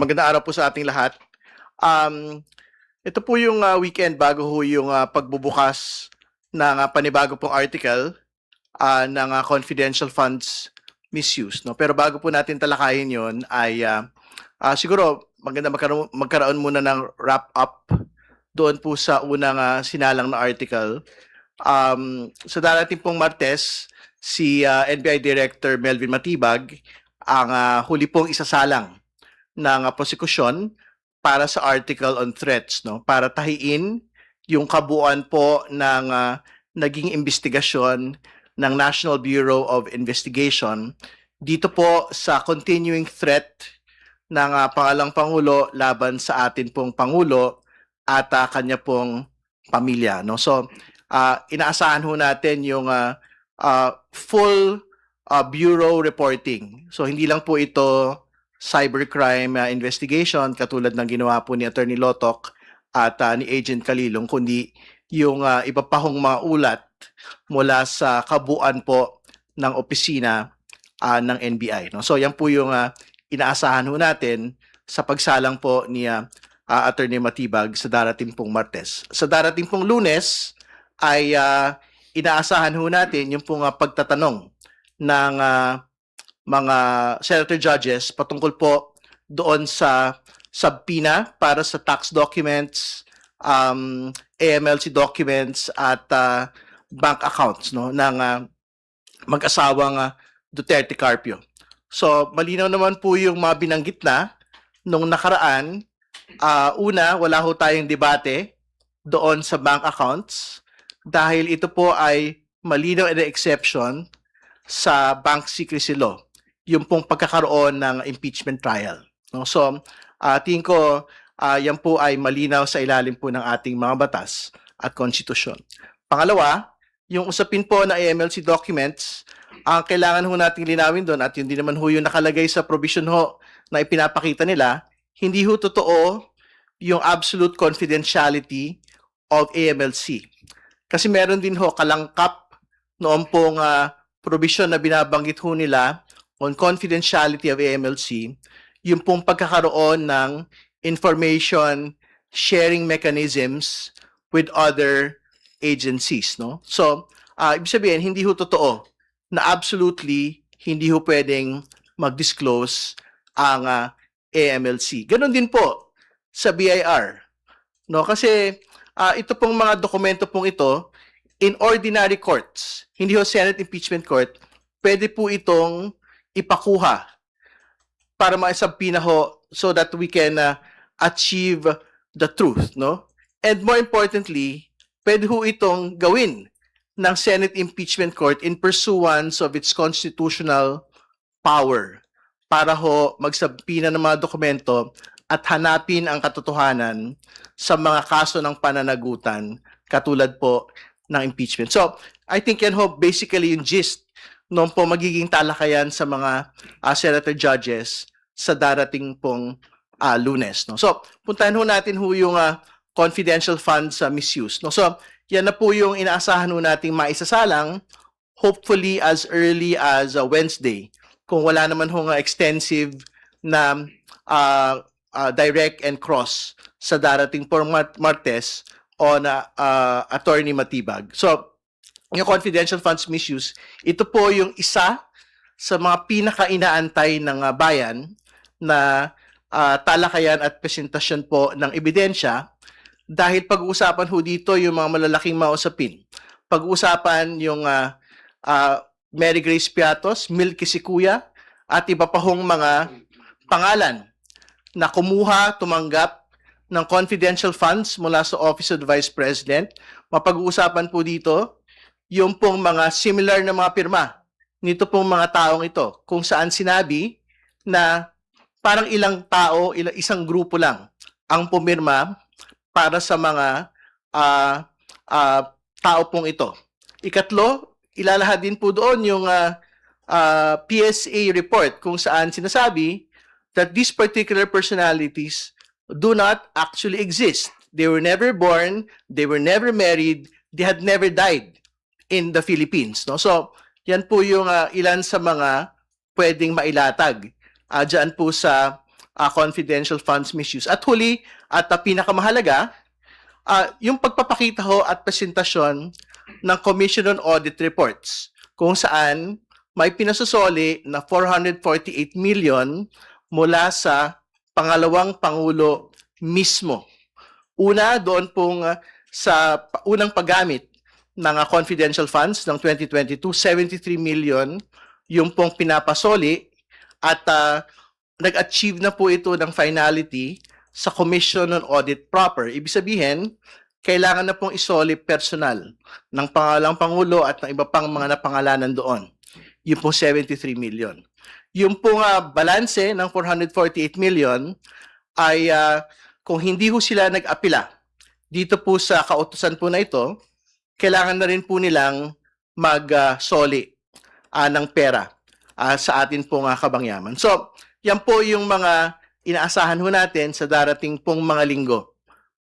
Magandang araw po sa ating lahat. Um, Ito po yung weekend bago ho yung pagbubukas ng panibago pong article ng confidential funds misuse. No? Pero bago po natin talakayin yon ay siguro maganda magkaroon muna ng wrap-up doon po sa unang sinalang na article. Sa darating pong Martes, si NBI Director Melvin Matibag ang huli pong isasalang ng prosekusyon para sa article on threats, no, para tahiin yung kabuuan po ng naging investigasyon ng National Bureau of Investigation dito po sa continuing threat ng pangalang Pangulo laban sa atin pong Pangulo at kanya pong pamilya, no. So inaasahan ho natin yung full bureau reporting. So hindi lang po ito cybercrime investigation katulad ng ginawa po ni Attorney Lotok at ni Agent Kalilong, kundi yung iba pa hong mga ulat mula sa kabuuan po ng opisina ng NBI. No? So yan po yung inaasahan ho natin sa pagsalang po ni Attorney Matibag sa darating pong Martes. Sa darating pong Lunes ay inaasahan ho natin yung pong pagtatanong ng mga senator judges patungkol po doon sa subpoena para sa tax documents, AMLC documents at bank accounts, no, ng mag-asawang Duterte Carpio. So malinaw naman po yung mga binanggit na nung nakaraan. Una, wala ho tayong debate doon sa bank accounts dahil ito po ay malinaw na exception sa bank secrecy law, yung pong pagkakaroon ng impeachment trial. No? So, tingin ko yan po ay malinaw sa ilalim po ng ating mga batas at konstitusyon. Pangalawa, yung usapin po na AMLC documents, ang kailangan ho nating linawin doon at hindi naman ho yung nakalagay sa provision ho na ipinapakita nila, hindi ho totoo yung absolute confidentiality of AMLC. Kasi meron din ho kalangkap noon pong provision na binabanggit ho nila on confidentiality of AMLC, yung pong pagkakaroon ng information sharing mechanisms with other agencies, no? So, ibig sabihin, hindi ho totoo na absolutely hindi ho pwedeng mag-disclose ang AMLC. Ganon din po sa BIR, no? Kasi ito pong mga dokumento pong ito, in ordinary courts, hindi ho Senate Impeachment Court, pwede po itong ipakuha para maisabpina ho so that we can achieve the truth, no? And more importantly, pwede ho itong gawin ng Senate Impeachment Court in pursuance of its constitutional power para ho magsabpina ng mga dokumento at hanapin ang katotohanan sa mga kaso ng pananagutan katulad po ng impeachment. So, I think yan ho basically yung gist noon po magiging talakayan sa mga senator judges sa darating pong Lunes, no. So, puntahan ho natin ho yung confidential funds misuse, no. So, yan na po yung inaasahan ho nating maisasalang hopefully as early as Wednesday. Kung wala naman ho extensive na direct and cross sa darating pong Martes on Attorney Matibag. So, yung confidential funds misuse, ito po yung isa sa mga pinaka-inaantay ng bayan na talakayan at presentasyon po ng ebidensya dahil pag-uusapan ho dito yung mga malalaking mausapin. Pag-uusapan yung Mary Grace Piatos, Milky Sikuya, at iba pa hong mga pangalan na kumuha, tumanggap ng confidential funds mula sa Office of the Vice President. Mapag-uusapan po dito yung pong mga similar na mga pirma nito pong mga taong ito, kung saan sinabi na parang ilang tao, isang grupo lang ang pumirma para sa mga tao pong ito. Ikatlo, ilalahad din po doon yung PSA report kung saan sinasabi that these particular personalities do not actually exist. They were never born, they were never married, they had never died in the Philippines, no? So, yan po yung ilan sa mga pwedeng mailatag diyan po sa confidential funds misuse. At huli, at pinakamahalaga, yung pagpapakita ho at presentasyon ng Commission on Audit Reports kung saan may pinasosoli na 448 million mula sa pangalawang Pangulo mismo. Una, doon pong sa unang paggamit ng confidential funds ng 2022, 73 million yung pong pinapasoli at nag-achieve na po ito ng finality sa Commission on Audit proper. Ibig sabihin, kailangan na pong isoli personal ng pangalang Pangulo at ng iba pang mga napangalanan doon. Yung pong 73 million. Yung pong balanse ng 448 million ay kung hindi ho sila nag-apila dito po sa kautusan po na ito, kailangan na rin po nilang mag-soli ng pera sa atin pong kabangyaman. So, yan po yung mga inaasahan ho natin sa darating pong mga linggo.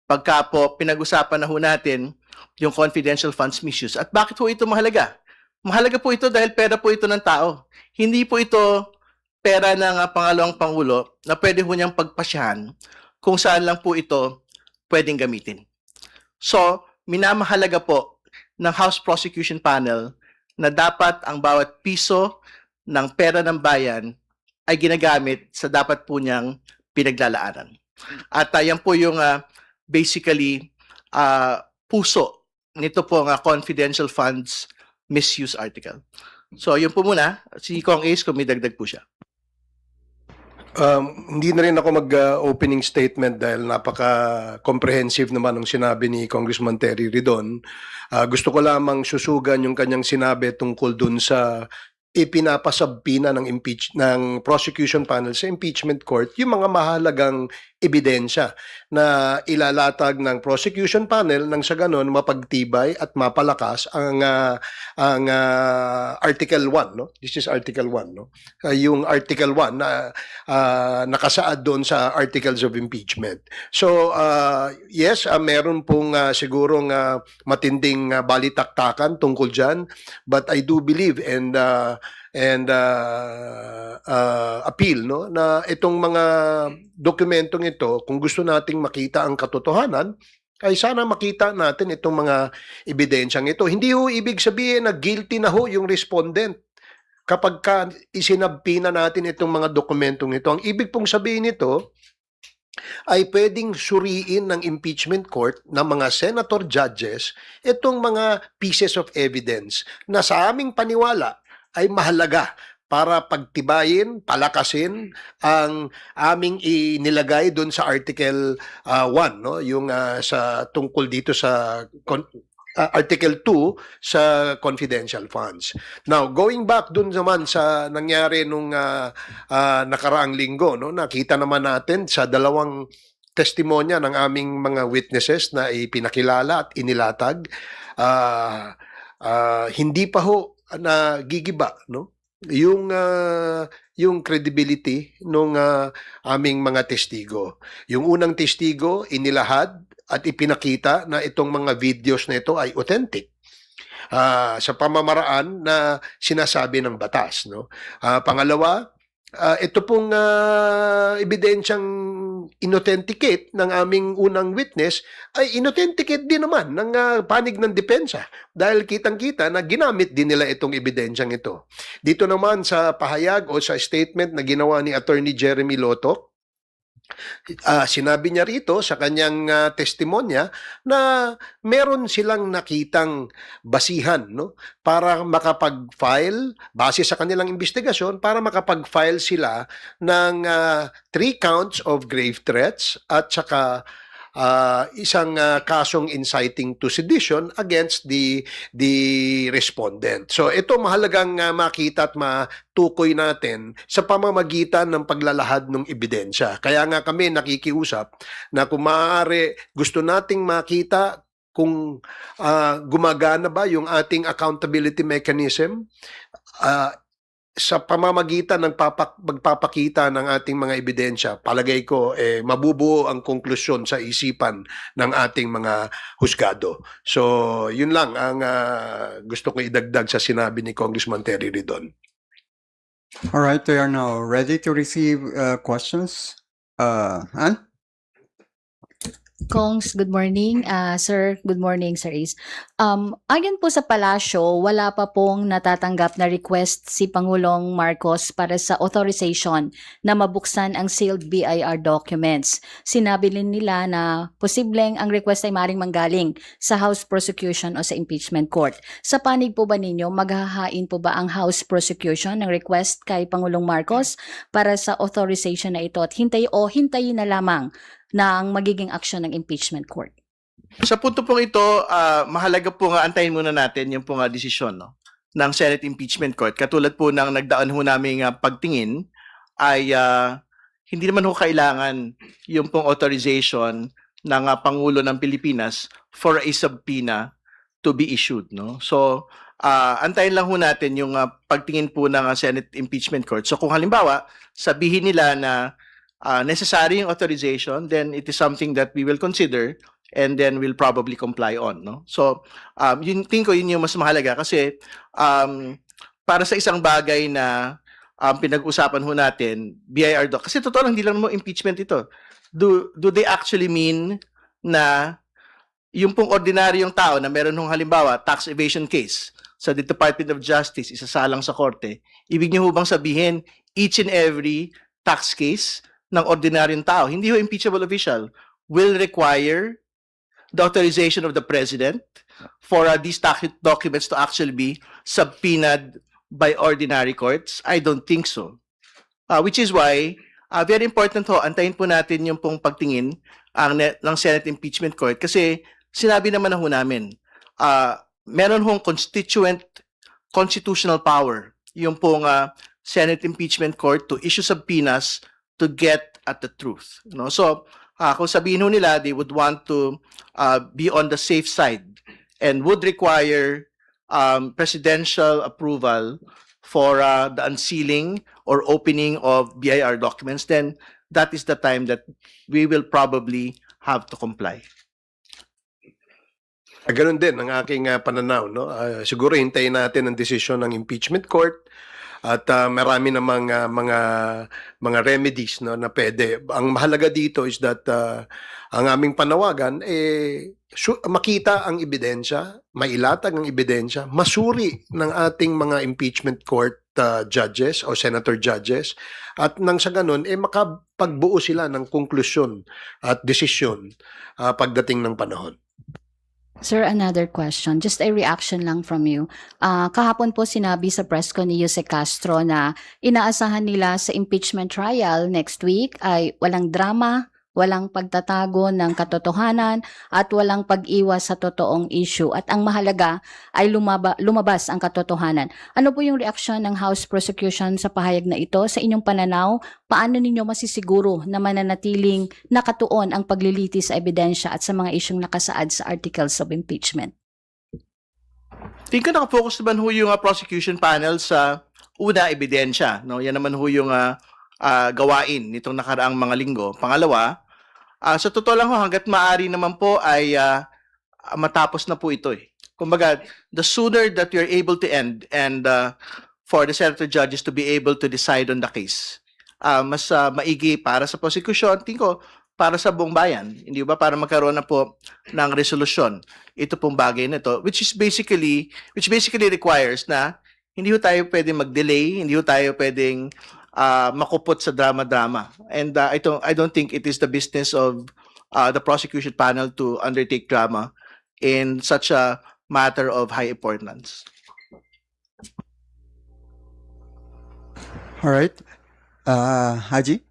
Pagka po pinag-usapan na ho natin yung confidential funds misuse. At bakit ho ito mahalaga? Mahalaga po ito dahil pera po ito ng tao. Hindi po ito pera ng pangalawang Pangulo na pwede ho niyang pagpasyahan kung saan lang po ito pwedeng gamitin. So, minamahalaga po ng House Prosecution Panel na dapat ang bawat piso ng pera ng bayan ay ginagamit sa dapat po niyang pinaglalaanan. At yan po yung basically puso nito po ang confidential funds misuse article. So, yun po muna. Si Kong Ace, kung may dagdag po siya. Hindi na rin ako mag-opening statement dahil napaka-comprehensive naman ang sinabi ni Congressman Terry Ridon. Gusto ko lamang susugan yung kanyang sinabi tungkol dun sa ipinapasabpina ng prosecution panel sa impeachment court yung mga mahalagang ebidensya na ilalatag ng prosecution panel nang sa ganon mapagtibay at mapalakas ang Article 1, no? This is Article 1, no? Yung Article 1 na nakasaad doon sa Articles of Impeachment. So, yes, meron pong sigurong matinding balitaktakan tungkol dyan, but I do believe and appeal, no, na itong mga dokumentong ito, kung gusto nating makita ang katotohanan, ay sana makita natin itong mga ebidensyang ito. Hindi ho ibig sabihin na guilty na ho yung respondent kapag isinabpina natin itong mga dokumentong ito. Ang ibig pong sabihin nito ay pwedeng suriin ng impeachment court ng mga senator judges itong mga pieces of evidence na sa aming paniwala ay mahalaga para pagtibayin, palakasin ang aming inilagay doon sa Article 1, no? Yung sa tungkol dito sa Article 2 sa confidential funds. Now, going back doon naman sa nangyari nung nakaraang linggo, no? Nakita naman natin sa dalawang testimonya ng aming mga witnesses na ipinakilala at inilatag, hindi pa ho na gigiba, no? Yung credibility ng aming mga testigo. Yung unang testigo inilahad at ipinakita na itong mga videos na ito ay authentic sa pamamaraan na sinasabi ng batas, no? Pangalawa, ito pong ebidensyang inauthenticate ng aming unang witness ay inauthenticate din naman ng panig ng depensa dahil kitang-kita na ginamit din nila itong ebidensyang ito. Dito naman sa pahayag o sa statement na ginawa ni Attorney Jeremy Loto, sinabi niya rito sa kanyang testimonya na meron silang nakitang basihan, no, para makapag-file base sa kanilang investigasyon para makapag-file sila ng 3 counts of grave threats at saka isang kasong inciting to sedition against the respondent. So ito mahalagang makita at matukoy natin sa pamamagitan ng paglalahad ng ebidensya. Kaya nga kami nakikiusap na kung maaari gusto nating makita kung gumagana ba yung ating accountability mechanism sa pamamagitan ng magpapakita ng ating mga ebidensya. Palagay ko mabubuo ang konklusyon sa isipan ng ating mga husgado. So yun lang ang gusto ko idagdag sa sinabi ni Congressman Terry Ridon. All right, we are now ready to receive questions. Han? Kongs, good morning. Sir, good morning, Sir Is. Ayon po sa palasyo, wala pa pong natatanggap na request si Pangulong Marcos para sa authorization na mabuksan ang sealed BIR documents. Sinabi din nila na posibleng ang request ay maring manggaling sa House Prosecution o sa Impeachment Court. Sa panig po ba ninyo, maghahain po ba ang House Prosecution ng request kay Pangulong Marcos para sa authorization na ito at hintayin na lamang ng magiging aksyon ng impeachment court? Sa punto pong ito, mahalaga po nga antayin muna natin yung pong desisyon no, ng Senate Impeachment Court. Katulad po ng nagdaan ho namin pagtingin ay hindi naman ho kailangan yung pong authorization ng Pangulo ng Pilipinas for a subpoena to be issued. No? So, antayin lang ho natin yung pagtingin po ng Senate Impeachment Court. So kung halimbawa, sabihin nila na necessary yung authorization, then it is something that we will consider and then we'll probably comply on. No? So, tingin ko yun yung mas mahalaga kasi para sa isang bagay na pinag-usapan ho natin, BIR doc, kasi totoo lang, hindi lang mo impeachment ito. Do they actually mean na yung pong ordinaryong tao na meron hong halimbawa tax evasion case sa the Department of Justice, isasalang sa korte, ibig niyo ho bang sabihin each and every tax case ng ordinaryong tao, hindi ho impeachable official, will require the authorization of the President for these documents to actually be subpoenaed by ordinary courts? I don't think so. Which is why, very important ho, antayin po natin yung pong pagtingin ng Senate Impeachment Court kasi sinabi naman na ho namin, meron hong constitutional power yung pong Senate Impeachment Court to issue subpoenas to get at the truth. No? So, kung sabihin ho nila, they would want to be on the safe side and would require presidential approval for the unsealing or opening of BIR documents, then that is the time that we will probably have to comply. Ganun din ang aking pananaw. No? Siguro hintayin natin ang desisyon ng impeachment court at marami namang mga remedies no, na pwede. Ang mahalaga dito is that ang aming panawagan, makita ang ebidensya, mailatag ang ebidensya, masuri ng ating mga impeachment court judges o senator judges at nang sa ganun, makapagbuo sila ng konklusyon at desisyon pagdating ng panahon. Sir, another question. Just a reaction lang from you. Kahapon po sinabi sa press ko ni Jose Castro na inaasahan nila sa impeachment trial next week ay walang drama, walang pagtatago ng katotohanan at walang pag-iwas sa totoong issue. At ang mahalaga ay lumabas ang katotohanan. Ano po yung reaksyon ng House Prosecution sa pahayag na ito? Sa inyong pananaw, paano ninyo masisiguro na mananatiling nakatuon ang paglilitis sa ebidensya at sa mga isyong nakasaad sa articles of impeachment? Tingin ko nakafocus naman ho yung prosecution panel sa una, ebidensya. No? Yan naman ho yung gawain nitong nakaraang mga linggo. Pangalawa, sa totoo lang ho, hanggat maaari naman po ay matapos na po ito. Kumbaga, the sooner that we are able to end and for the senator judges to be able to decide on the case, mas maigi para sa prosecution, tingin ko, para sa buong bayan. Hindi ba? Para magkaroon na po ng resolusyon ito pong bagay na ito, which basically requires na hindi ho tayo pwedeng mag-delay, hindi ho tayo pwedeng makupot sa drama-drama. And I don't think it is the business of the prosecution panel to undertake drama in such a matter of high importance. All right. Haji?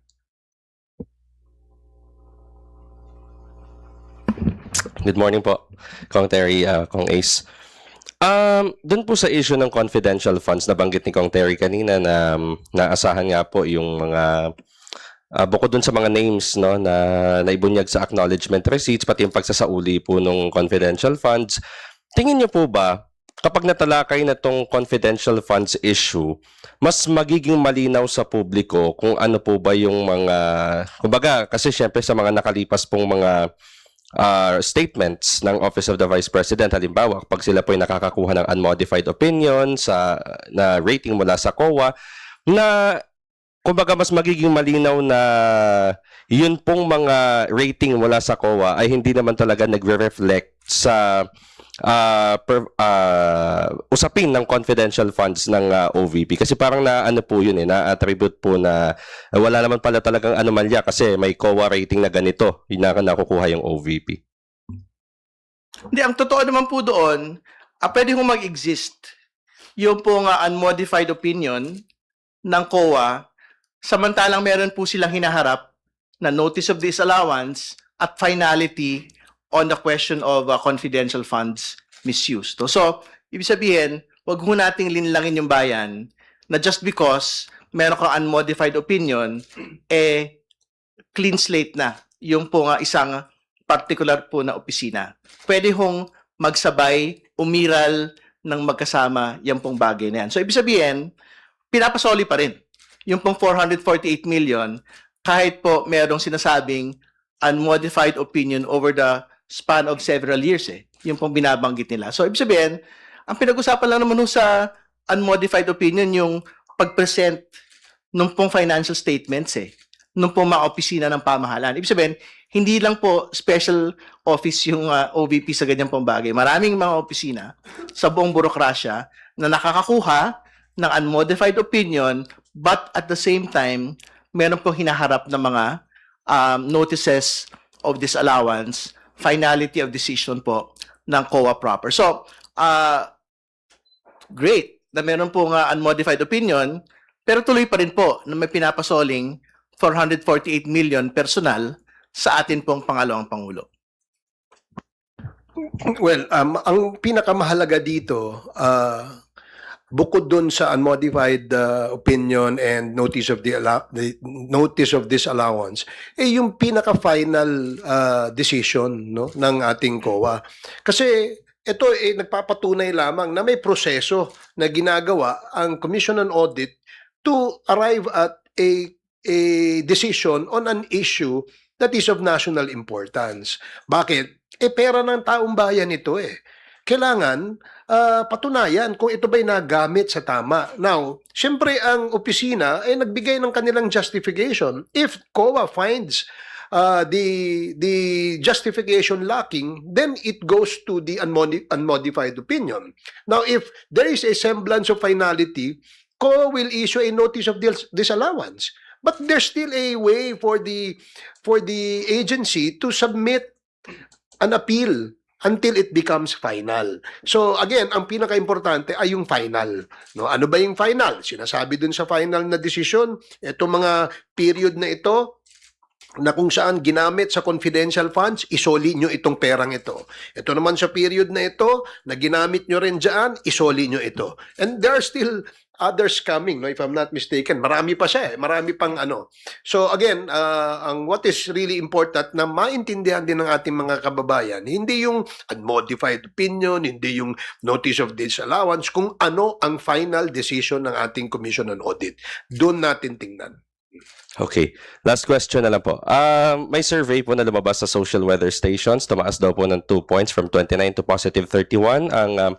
Good morning po, Kong Terry, Kong Ace. Doon po sa issue ng confidential funds, nabanggit ni Kong Terry kanina na naasahan nga po yung mga bukod doon sa mga names no na naibunyag sa acknowledgement receipts pati yung pagsasauli po ng confidential funds. Tingin niyo po ba kapag natalakay na tong confidential funds issue, mas magiging malinaw sa publiko kung ano po ba yung mga kumbaga kasi syempre sa mga nakalipas pong mga statements ng Office of the Vice President, halimbawa, pag sila po ay nakakakuha ng unmodified opinion na rating mula sa COA, na kumbaga mas magiging malinaw na yun pong mga rating mula sa COA ay hindi naman talaga nagre-reflect sa usapin ng confidential funds ng OVP. Kasi parang na po yun na-attribute po na wala naman pala talagang anomalya kasi may COA rating na ganito, yun na nakukuha yung OVP. Hindi, ang totoo naman po doon, pwede kong mag-exist yung pong unmodified opinion ng COA, samantalang meron po silang hinaharap na notice of disallowance at finality on the question of confidential funds misuse. So, ibig sabihin, wag ho nating linlangin yung bayan na just because meron kang unmodified opinion, clean slate na yung po isang particular po na opisina. Pwede hong magsabay, umiral ng magkasama yung pong bagay na yan. So, ibig sabihin, pinapasoli pa rin yung pong 448 million kahit po merong sinasabing unmodified opinion over the span of several years yung pong binabanggit nila. So, ibig sabihin, ang pinag-usapan lang naman sa unmodified opinion yung pag-present nung pong financial statements nung pong mga opisina ng pamahalaan. Ibig sabihin, hindi lang po special office yung OVP sa ganyan pong bagay. Maraming mga opisina sa buong burokrasya na nakakakuha ng unmodified opinion but at the same time, meron pong hinaharap na mga notices of disallowance, finality of decision po ng COA proper. So, great na meron pong unmodified opinion, pero tuloy pa rin po na may pinapasoling 448 million personal sa atin pong pangalawang Pangulo. Well, ang pinakamahalaga dito, bukod dun sa unmodified opinion and notice of notice of disallowance, yung pinaka-final decision ng ating COA. Kasi ito nagpapatunay lamang na may proseso na ginagawa ang Commission on Audit to arrive at a decision on an issue that is of national importance. Bakit? Pera ng taong bayan ito Kailangan patunayan kung ito ba'y nagamit sa tama. Now, syempre ang opisina ay nagbigay ng kanilang justification. If COA finds the justification lacking, then it goes to the unmodified opinion. Now, if there is a semblance of finality, COA will issue a notice of disallowance. But there's still a way for the agency to submit an appeal until it becomes final. So again, ang pinaka-importante ay yung final. No, ano ba yung final? Sinasabi dun sa final na decision, itong mga period na ito na kung saan ginamit sa confidential funds, isoli nyo itong perang ito. Ito naman sa period na ito, na ginamit nyo rin dyan, isoli nyo ito. And there are still others coming, no, if I'm not mistaken. Marami pa siya marami pang ano. So again, ang what is really important na maintindihan din ng ating mga kababayan, hindi yung unmodified opinion, hindi yung notice of disallowance, kung ano ang final decision ng ating Commission on Audit. Doon natin tingnan. Okay. Last question na lang po. May survey po na lumabas sa social weather stations. Tumaas daw po ng 2 points from 29 to positive 31 ang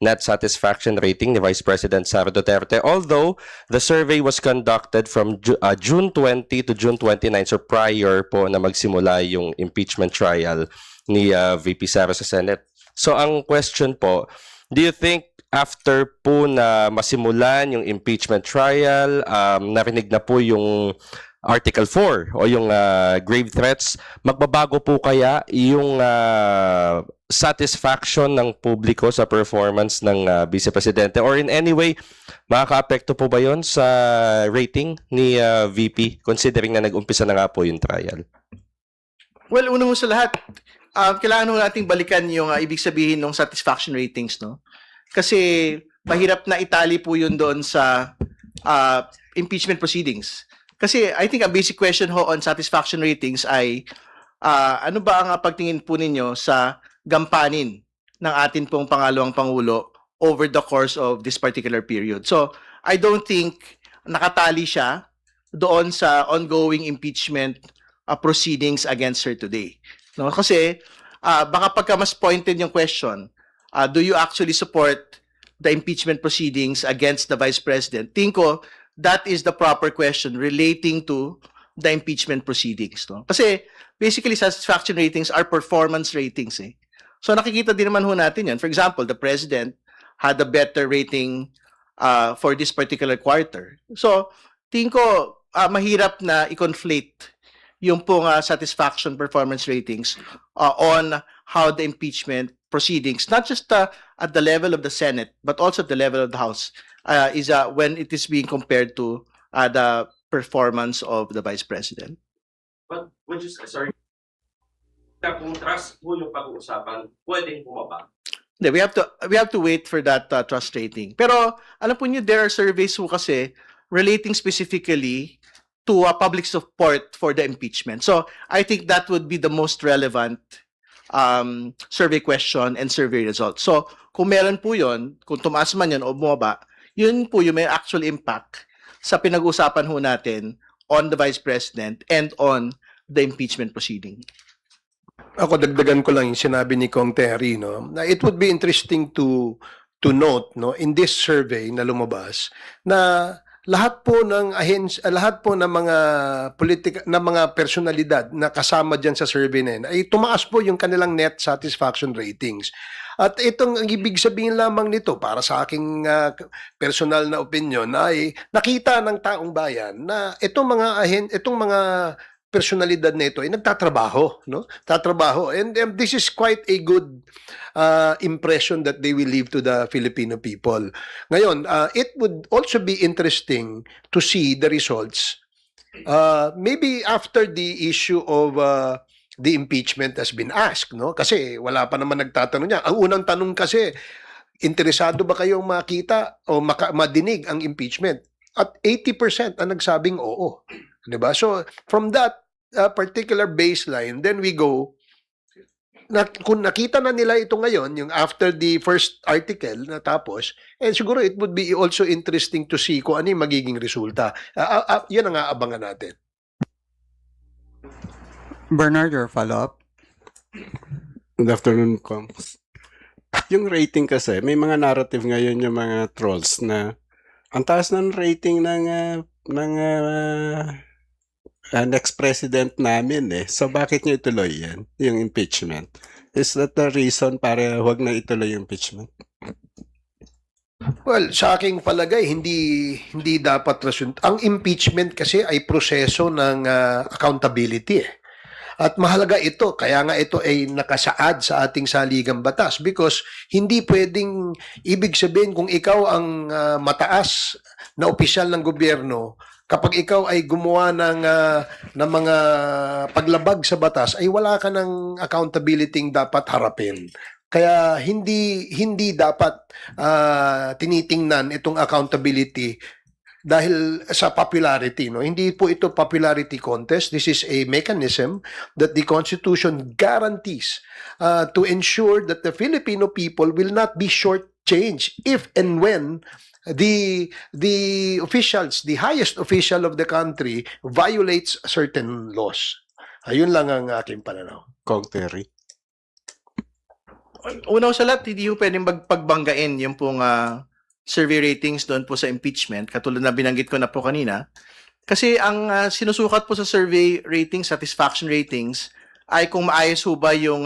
net satisfaction rating ni Vice President Sara Duterte. Although, the survey was conducted from June 20 to June 29, so prior po na magsimula yung impeachment trial ni VP Sara sa Senate. So, ang question po, do you think after po na masimulan yung impeachment trial, narinig na po yung Article 4 o yung grave threats, magbabago po kaya yung satisfaction ng publiko sa performance ng Vice Presidente? Or in any way, makaka-apekto po ba yun sa rating ni VP considering na nag-umpisa na nga po yung trial? Well, una mo sa lahat, kailangan mo nating balikan yung ibig sabihin ng satisfaction ratings, no? Kasi mahirap na itali po yun doon sa impeachment proceedings. Kasi I think ang basic question ho on satisfaction ratings ay ano ba ang pagtingin po ninyo sa gampanin ng atin pong pangalawang Pangulo over the course of this particular period. So, I don't think nakatali siya doon sa ongoing impeachment proceedings against her today. No? Kasi baka pagka mas pointed yung question, do you actually support the impeachment proceedings against the Vice President? Tingin ko, that is the proper question relating to the impeachment proceedings. No? Kasi basically satisfaction ratings are performance ratings. Eh. So nakikita din naman ho natin yan. For example, the president had a better rating for this particular quarter. So tingin ko mahirap na i-conflate yung pong satisfaction performance ratings on how the impeachment proceedings, not just at the level of the Senate, but also at the level of the House, is when it is being compared to the performance of the Vice President. But would you say, sorry, kung trust po yung pag-uusapan, pwedeng bumaba? Hindi, we have to wait for that trust rating. Pero alam po niyo, there are surveys po kasi relating specifically to public support for the impeachment. So I think that would be the most relevant survey question and survey result. So kung meron po yun, kung tumaas man yan o bumaba, yun po yung may actual impact sa pinag-usapan ho natin on the Vice President and on the impeachment proceeding. Ako dagdagan ko lang yung sinabi ni Kong Terry, no. Na it would be interesting to note, no, in this survey na lumabas na lahat po ng lahat po ng mga mga personalidad na kasama diyan sa survey na yun, ay tumaas po yung kanilang net satisfaction ratings. At itong ang ibig sabihin lamang nito para sa aking personal na opinion ay nakita ng taong bayan na itong mga personalidad nito ay nagtatrabaho, no? Tatrabaho. And this is quite a good impression that they will leave to the Filipino people. Ngayon, it would also be interesting to see the results. Maybe after the issue of the impeachment has been asked, no? Kasi wala pa naman nagtatanong niya. Ang unang tanong kasi, interesado ba kayong makita o madinig ang impeachment? At 80% ang nagsabing oo. Diba? So, from that particular baseline, then we go, kung nakita na nila ito ngayon, yung after the first article na tapos, siguro it would be also interesting to see kung ano yung magiging resulta. Yan ang aabangan natin. Bernard, your follow-up? Good afternoon, Kongs. Yung rating kasi, may mga narrative ngayon yung mga trolls na ang taas ng rating ng next president namin eh. So bakit niyo ituloy yan, yung impeachment? Is that the reason para huwag na ituloy yung impeachment? Well, sa aking palagay, hindi dapat rason. Ang impeachment kasi ay proseso ng accountability eh. At mahalaga ito, kaya nga ito ay nakasaad sa ating saligang batas because hindi pwedeng ibig sabihin kung ikaw ang mataas na opisyal ng gobyerno, kapag ikaw ay gumawa ng mga paglabag sa batas, ay wala ka ng accountability dapat harapin. Kaya hindi dapat tinitingnan itong accountability dahil sa popularity, no? Hindi po ito popularity contest. This is a mechanism that the Constitution guarantees to ensure that the Filipino people will not be shortchanged if and when the officials, the highest official of the country violates certain laws. Ayun lang ang aking pananaw. Kong Terry. Una sa lahat, hindi po pwedeng pagbanggain yung pong survey ratings doon po sa impeachment, katulad na binanggit ko na po kanina. Kasi ang sinusukat po sa survey ratings, satisfaction ratings, ay kung maayos ho ba yung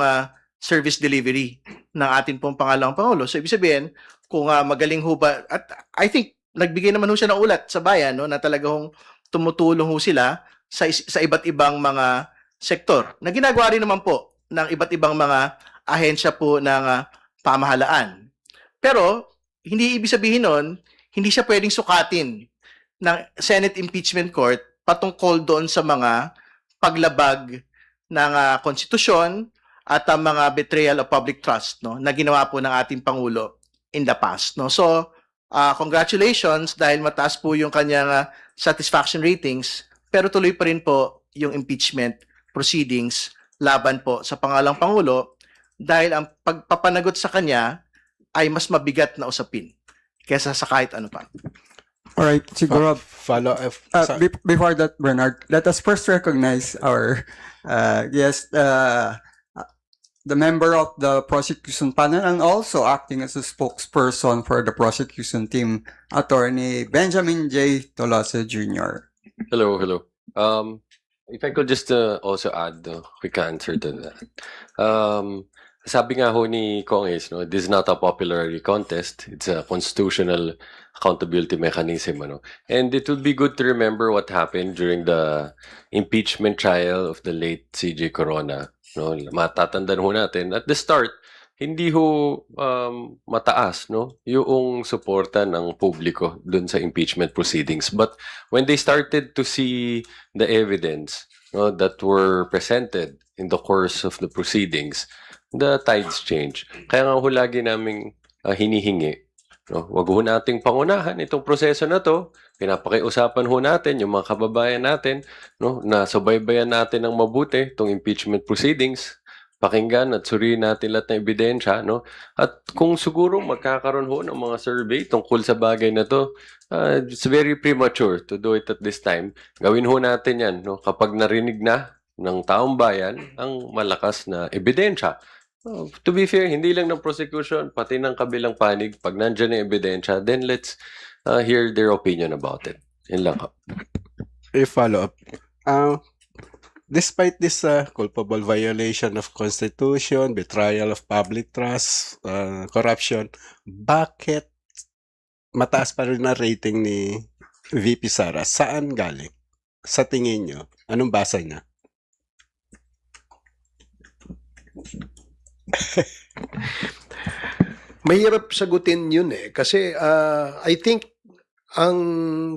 service delivery ng ating pong pangalawang Pangulo. So, ibig sabihin, kung magaling ho ba, at I think, nagbigay naman ho siya ng ulat sa bayan, no, na talagang tumutulong ho sila sa iba't ibang mga sektor, na ginagawa rin naman po ng iba't ibang mga ahensya po ng pamahalaan. Pero, hindi ibig sabihin nun, hindi siya pwedeng sukatin ng Senate Impeachment Court patungkol doon sa mga paglabag ng konstitusyon at mga betrayal of public trust, no, na ginawa po ng ating Pangulo in the past. No? So, congratulations dahil mataas po yung kanyang satisfaction ratings, pero tuloy pa rin po yung impeachment proceedings laban po sa pangalang Pangulo dahil ang pagpapanagot sa kanya ay mas mabigat na usapin kaysa sa kahit ano pa. Alright, siguro, Follow before that, Bernard, let us first recognize our guest, the member of the prosecution panel and also acting as a spokesperson for the prosecution team, Attorney Benjamin J. Tolosa Jr. Hello. If I could just also add a quick answer to that. Sabi nga ho ni Kong Ace, no, this is not a popularity contest. It's a constitutional accountability mechanism. Ano? And it would be good to remember what happened during the impeachment trial of the late CJ Corona. No? Matatandaan ho natin, at the start, hindi ho mataas no yung suporta ng publiko dun sa impeachment proceedings. But when they started to see the evidence no, that were presented in the course of the proceedings, the tides change. Kaya nga ho lagi naming hinihingi. No? Wag ho nating pangunahan itong proseso na to. Pinapakiusapan ho natin yung mga kababayan natin no, na subaybayan natin ng mabuti itong impeachment proceedings. Pakinggan at suriin natin lahat ng ebidensya. No? At kung siguro magkakaroon ho ng mga survey tungkol sa bagay na to, it's very premature to do it at this time. Gawin ho natin yan no? Kapag narinig na ng taong bayan ang malakas na ebidensya. To be fair, hindi lang ng prosecution, pati ng kabilang panig, pag nandiyan ang ebidensya, then let's hear their opinion about it. Yun lang ho. A follow-up. Despite this culpable violation of Constitution, betrayal of public trust, corruption, bakit mataas pa rin na rating ni VP Sara? Saan galing? Sa tingin nyo? Anong basa niya? Mahirap sagutin yun eh. Kasi I think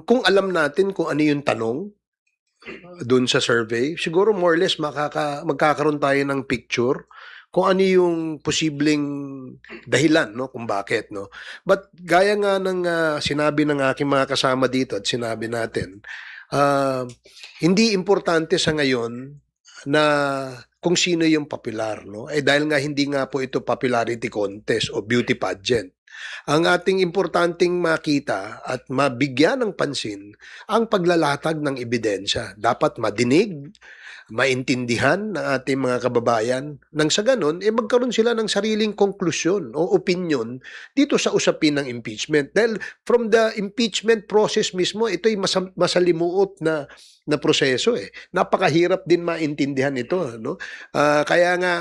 kung alam natin kung ano yung tanong doon sa survey, siguro more or less magkakaroon tayo ng picture kung ano yung posibleng dahilan no kung bakit no. But gaya nga ng sinabi ng aking mga kasama dito at sinabi natin, hindi importante sa ngayon na kung sino yung popular no. Dahil nga hindi nga po ito popularity contest o beauty pageant. Ang ating importanteng makita at mabigyan ng pansin ang paglalatag ng ebidensya. Dapat madinig, maintindihan ng ating mga kababayan. Nang sa ganun, magkaroon sila ng sariling konklusyon o opinion dito sa usapin ng impeachment. Dahil from the impeachment process mismo, ito'y masalimuot na proseso eh. Napakahirap din maintindihan ito. No? Kaya nga,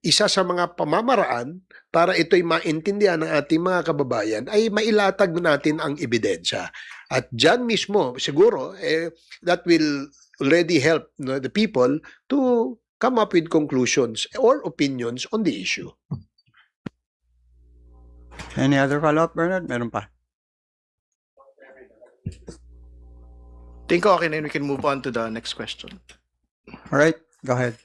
isa sa mga pamamaraan para ito'y maintindihan ng ating mga kababayan ay mailatag natin ang ebidensya. At dyan mismo, siguro, that will already help the people to come up with conclusions or opinions on the issue. Any other follow-up, Bernard? Meron pa. Think ko okay na yun. We can move on to the next question. All right, go ahead.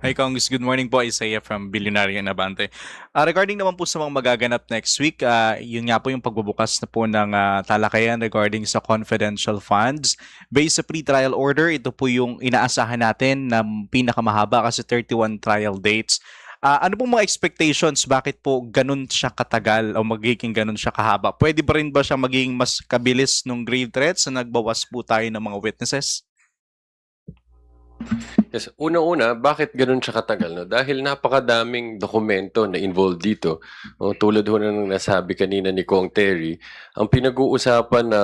Hi, Congress. Good morning po. Isaiah from Billionaire and Abante. Regarding naman po sa mga magaganap next week, yun nga po yung pagbubukas na po ng talakayan regarding sa confidential funds. Based sa pre-trial order, ito po yung inaasahan natin na pinakamahaba kasi 31 trial dates. Ano pong mga expectations? Bakit po ganun siya katagal o magiging ganun siya kahaba? Pwede ba rin ba siya magiging mas kabilis nung grave threats na nagbawas po tayo ng mga witnesses? Yes, una-una, bakit ganun siya katagal? No? Dahil napakadaming dokumento na involved dito. O, tulad ho na nang nasabi kanina ni Kong Terry, ang pinag-uusapan na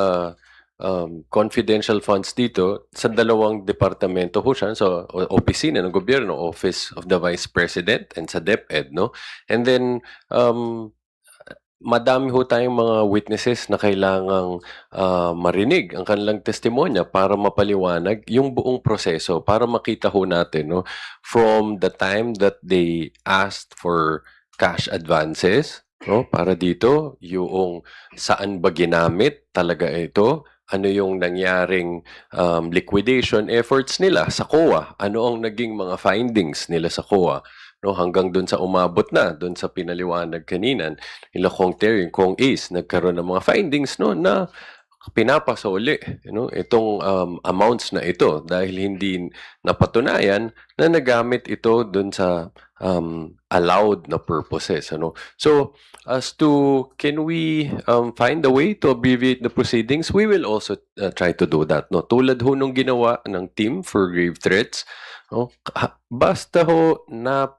confidential funds dito sa dalawang departamento ho siya, so opisina ng gobyerno, Office of the Vice President and sa DepEd, no? And then madami ho tayong mga witnesses na kailangang marinig ang kanilang testimonya para mapaliwanag yung buong proseso, para makita ho natin no, from the time that they asked for cash advances, no, para dito yung saan ba ginamit talaga ito, ano yung nangyaring liquidation efforts nila sa COA, ano ang naging mga findings nila sa COA, no, hanggang doon sa umabot na doon sa pinaliwanag kanina nila Kong Terry, Kong Ace, nagkaroon ng mga findings no na pinapasoli no itong amounts na ito dahil hindi napatunayan na nagamit ito doon sa allowed na purposes ano. So as to can we find a way to abbreviate the proceedings, we will also try to do that no, tulad ho nung ginawa ng team for grave threats no, basta ho na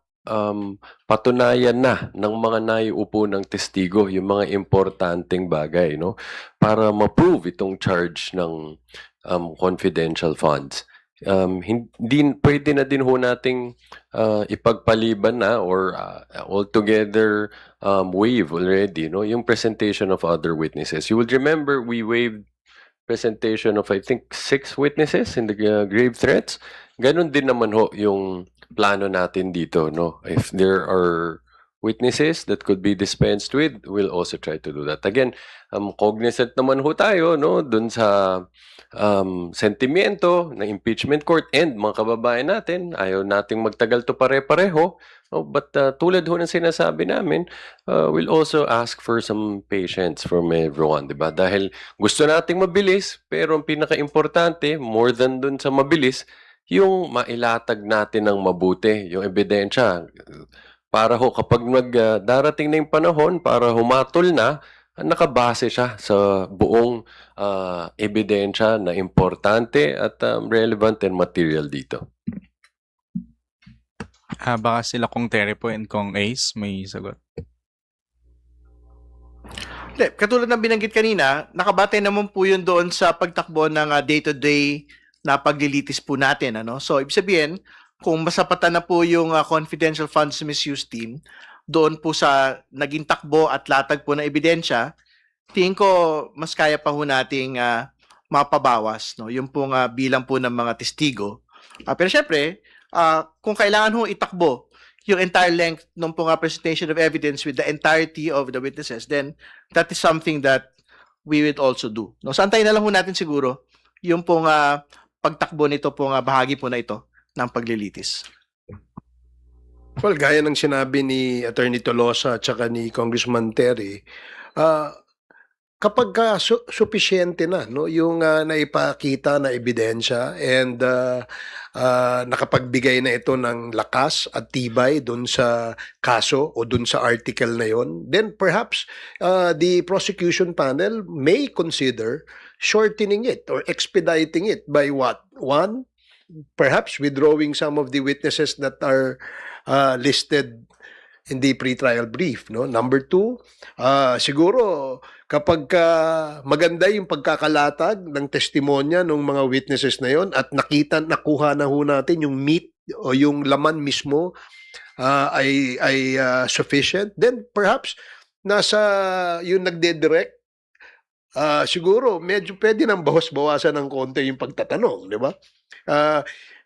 patunayan na ng mga naiupo ng testigo yung mga importanteng bagay no para ma-prove itong charge ng confidential funds. Hindi pwede na din ho nating ipagpaliban na or altogether waive already yung presentation of other witnesses. You will remember we waived presentation of I think 6 witnesses in the grave threats. Ganon din naman ho yung plano natin dito, no? If there are witnesses that could be dispensed with, we'll also try to do that. Again, cognizant naman ho tayo, no, dun sa sentimiento ng impeachment court and mga kababayan natin, ayaw nating magtagal to pare-pareho. No, but tulad ho ng sinasabi namin, we'll also ask for some patience from everyone, di ba? Dahil gusto nating mabilis, pero ang pinaka-importante, more than dun sa mabilis, yung mailatag natin ng mabuti, yung ebidensya. Para ho kapag darating na yung panahon, para humatol na, nakabase siya sa buong ebidensya na importante at relevant and material dito. Baka sila Kong Terry po and Kong Ace may sagot. Hindi, katulad ng binanggit kanina, nakabatay naman po yun doon sa pagtakbo ng day-to-day na paglilitis po natin. Ano? So, ibig sabihin, kung masapatan na po yung confidential funds misuse team, doon po sa naging takbo at latag po ng ebidensya, tingin ko mas kaya pa po nating mapabawas. No? Yung pong bilang po ng mga testigo. Pero syempre, kung kailangan ho itakbo yung entire length ng pong presentation of evidence with the entirety of the witnesses, then that is something that we would also do. No, so antayin na lang ho natin siguro yung pong pagtakbo nito pong bahagi po na ito ng paglilitis. Well, gaya ng sinabi ni Attorney Tolosa at saka ni Congressman Terry, kapag sufficiente na yung naipakita na ebidensya and nakapagbigay na ito ng lakas at tibay dun sa kaso o dun sa article na yon, then perhaps the prosecution panel may consider shortening it or expediting it by what? One, perhaps withdrawing some of the witnesses that are listed in the pre-trial brief. No? Number 2, siguro kapag maganda yung pagkakalatag ng testimonya ng mga witnesses na yon at nakuha na ho natin yung meat o yung laman mismo ay sufficient, then perhaps nasa yung nagde-direct, siguro medyo pwede nang bawas-bawasan ng konti yung pagtatanong, di ba?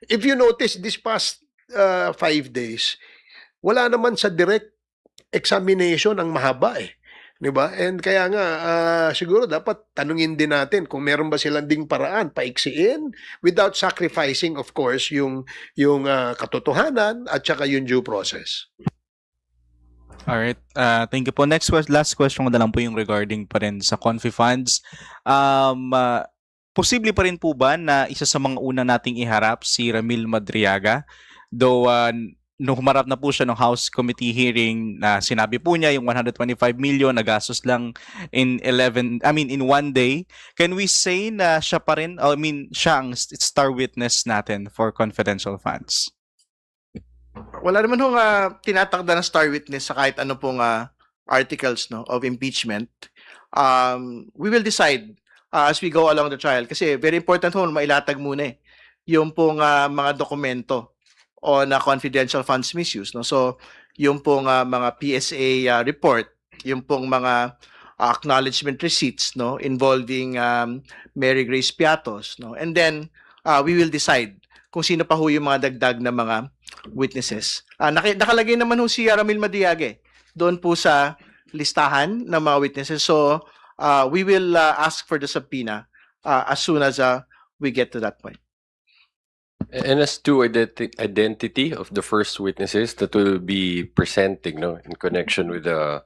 If you notice this past 5 days, wala naman sa direct examination ang mahaba eh. 'Di ba? And kaya nga siguro dapat tanungin din natin kung meron ba silang ding paraan paiksiin without sacrificing of course yung katotohanan at saka yung due process. Alright, thank you po. Last question ko na lang po yung regarding pa rin sa Confi Funds. Posible pa rin po ba na isa sa mga una nating iharap si Ramil Madriaga? Though nung humarap na po siya ng House Committee hearing na sinabi po niya yung 125 million na gastos lang in 1 day. Can we say na siya pa rin, siya ang star witness natin for confidential funds? Wala naman hong tinatakda ng star witness sa kahit ano pong articles of impeachment. We will decide as we go along the trial kasi very important ho mailatag muna yung pong mga dokumento on confidential funds misuse. No? So, yung pong mga PSA report, yung pong mga acknowledgement receipts involving Mary Grace Piatos. No? And then, we will decide kung sino pa ho yung mga dagdag na mga witnesses. Nakalagay naman ho si Ramil Madriaga doon po sa listahan ng mga witnesses. So, we will ask for the subpoena as soon as we get to that point. And as to identity of the first witnesses that will be presenting in connection with the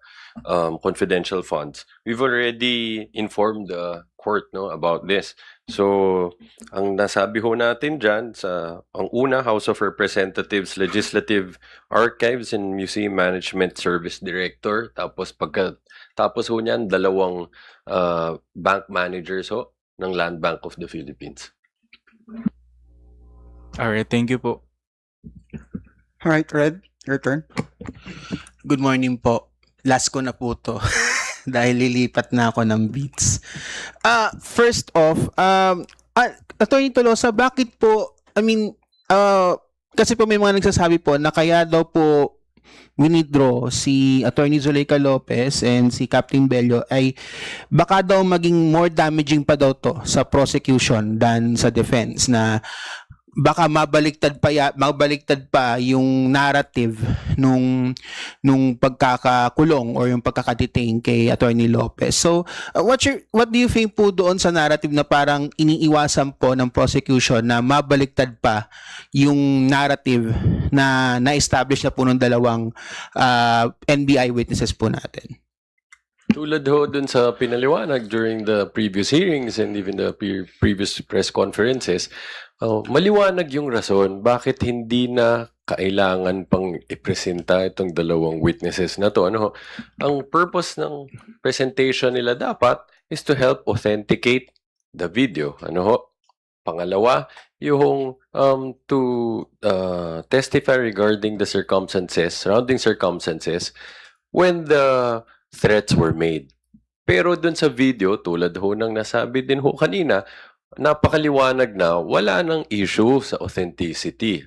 confidential funds, we've already informed the court about this. So, ang nasabi ho natin dyan ang una, House of Representatives Legislative Archives and Museum Management Service Director. Tapos ho niyan, 2 bank managers ng Land Bank of the Philippines. Alright, thank you po. Alright, Red, your turn. Good morning po. Last ko na po to dahil lilipat na ako ng beats. First off, Attorney Tolosa, bakit po, kasi po may mga nagsasabi po na kaya daw po winidraw si Attorney Zuleika Lopez and si Captain Bello ay baka daw maging more damaging pa daw to sa prosecution than sa defense, na baka mabaliktad pa yung narrative nung pagkakakulong or yung pagkakadetain kay Attorney Lopez. So, what do you think po doon sa narrative na parang iniiwasan po ng prosecution na mabaliktad pa yung narrative na na-establish na po ng dalawang NBI witnesses po natin? Tulad ho dun sa pinaliwanag during the previous hearings and even the previous press conferences, maliwanag yung rason bakit hindi na kailangan pang ipresenta itong dalawang witnesses na to. Ang purpose ng presentation nila dapat is to help authenticate the video. Pangalawa, yung to testify regarding the surrounding circumstances when the threats were made. Pero dun sa video, tulad ho ng nasabi din ho kanina, napakaliwanag na wala nang issue sa authenticity.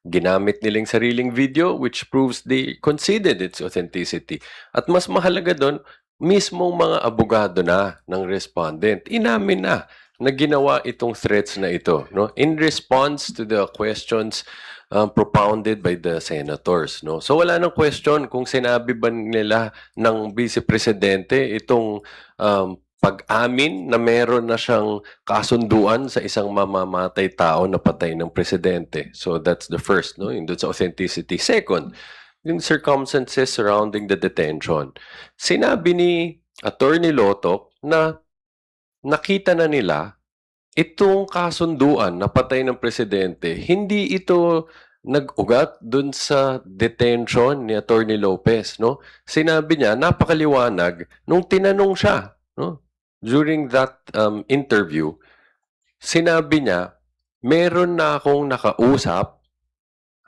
Ginamit nilang sariling video which proves they conceded its authenticity. At mas mahalaga doon, mismong mga abogado na ng respondent, inamin na ginawa itong threats na ito, in response to the questions propounded by the senators. So wala nang question kung sinabi ba nila ng Vice Presidente itong pag-amin na meron na siyang kasunduan sa isang mamamatay tao na patay ng presidente. So that's the first, yung doon sa authenticity. Second, yung circumstances surrounding the detention. Sinabi ni Attorney Lotoc na nakita na nila itong kasunduan na patay ng presidente, hindi ito nag-ugat dun sa detention ni Attorney Lopez. Sinabi niya, napakaliwanag, nung tinanong siya, during that interview, sinabi niya, meron na akong nakausap,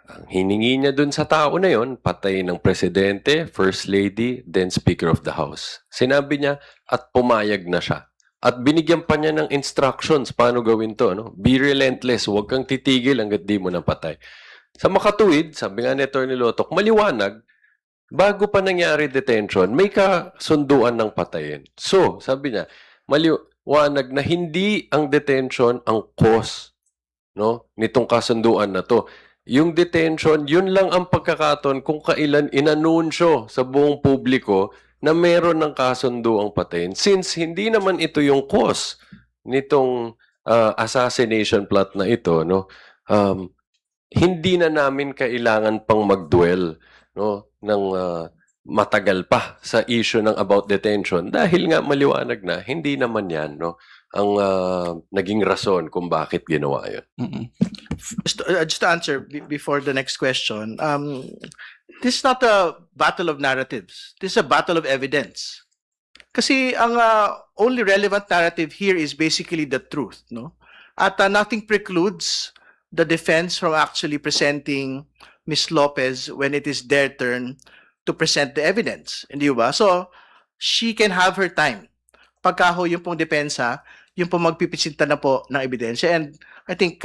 ang hiningi niya dun sa tao na yon, patay ng presidente, first lady, then speaker of the house. Sinabi niya, at pumayag na siya. At binigyan pa niya ng instructions paano gawin to. Be relentless, huwag kang titigil hanggat di mo napatay. Sa makatuwid, sabi nga ni Attorney Lotoc, maliwanag, bago pa nangyari detention, may kasunduan ng patayin. So, sabi niya, maliwanag na hindi ang detention ang cause nitong kasunduan na to. Yung detention, yun lang ang pagkakataon kung kailan inanunsyo sa buong publiko na meron ng kasunduang patayin. Since hindi naman ito yung cause nitong assassination plot na ito, hindi na namin kailangan pang mag-dwell ng matagal pa sa issue ng about detention dahil nga maliwanag na hindi naman yan ang naging rason kung bakit ginawa yun. Just to answer before the next question, this is not a battle of narratives. This is a battle of evidence. Kasi ang only relevant narrative here is basically the truth, At nothing precludes the defense from actually presenting Ms. Lopez when it is their turn to present the evidence, hindi ba? So, she can have her time. Pagka ho yung pong depensa, yung pong magpipisinta na po ng ebidensya. And I think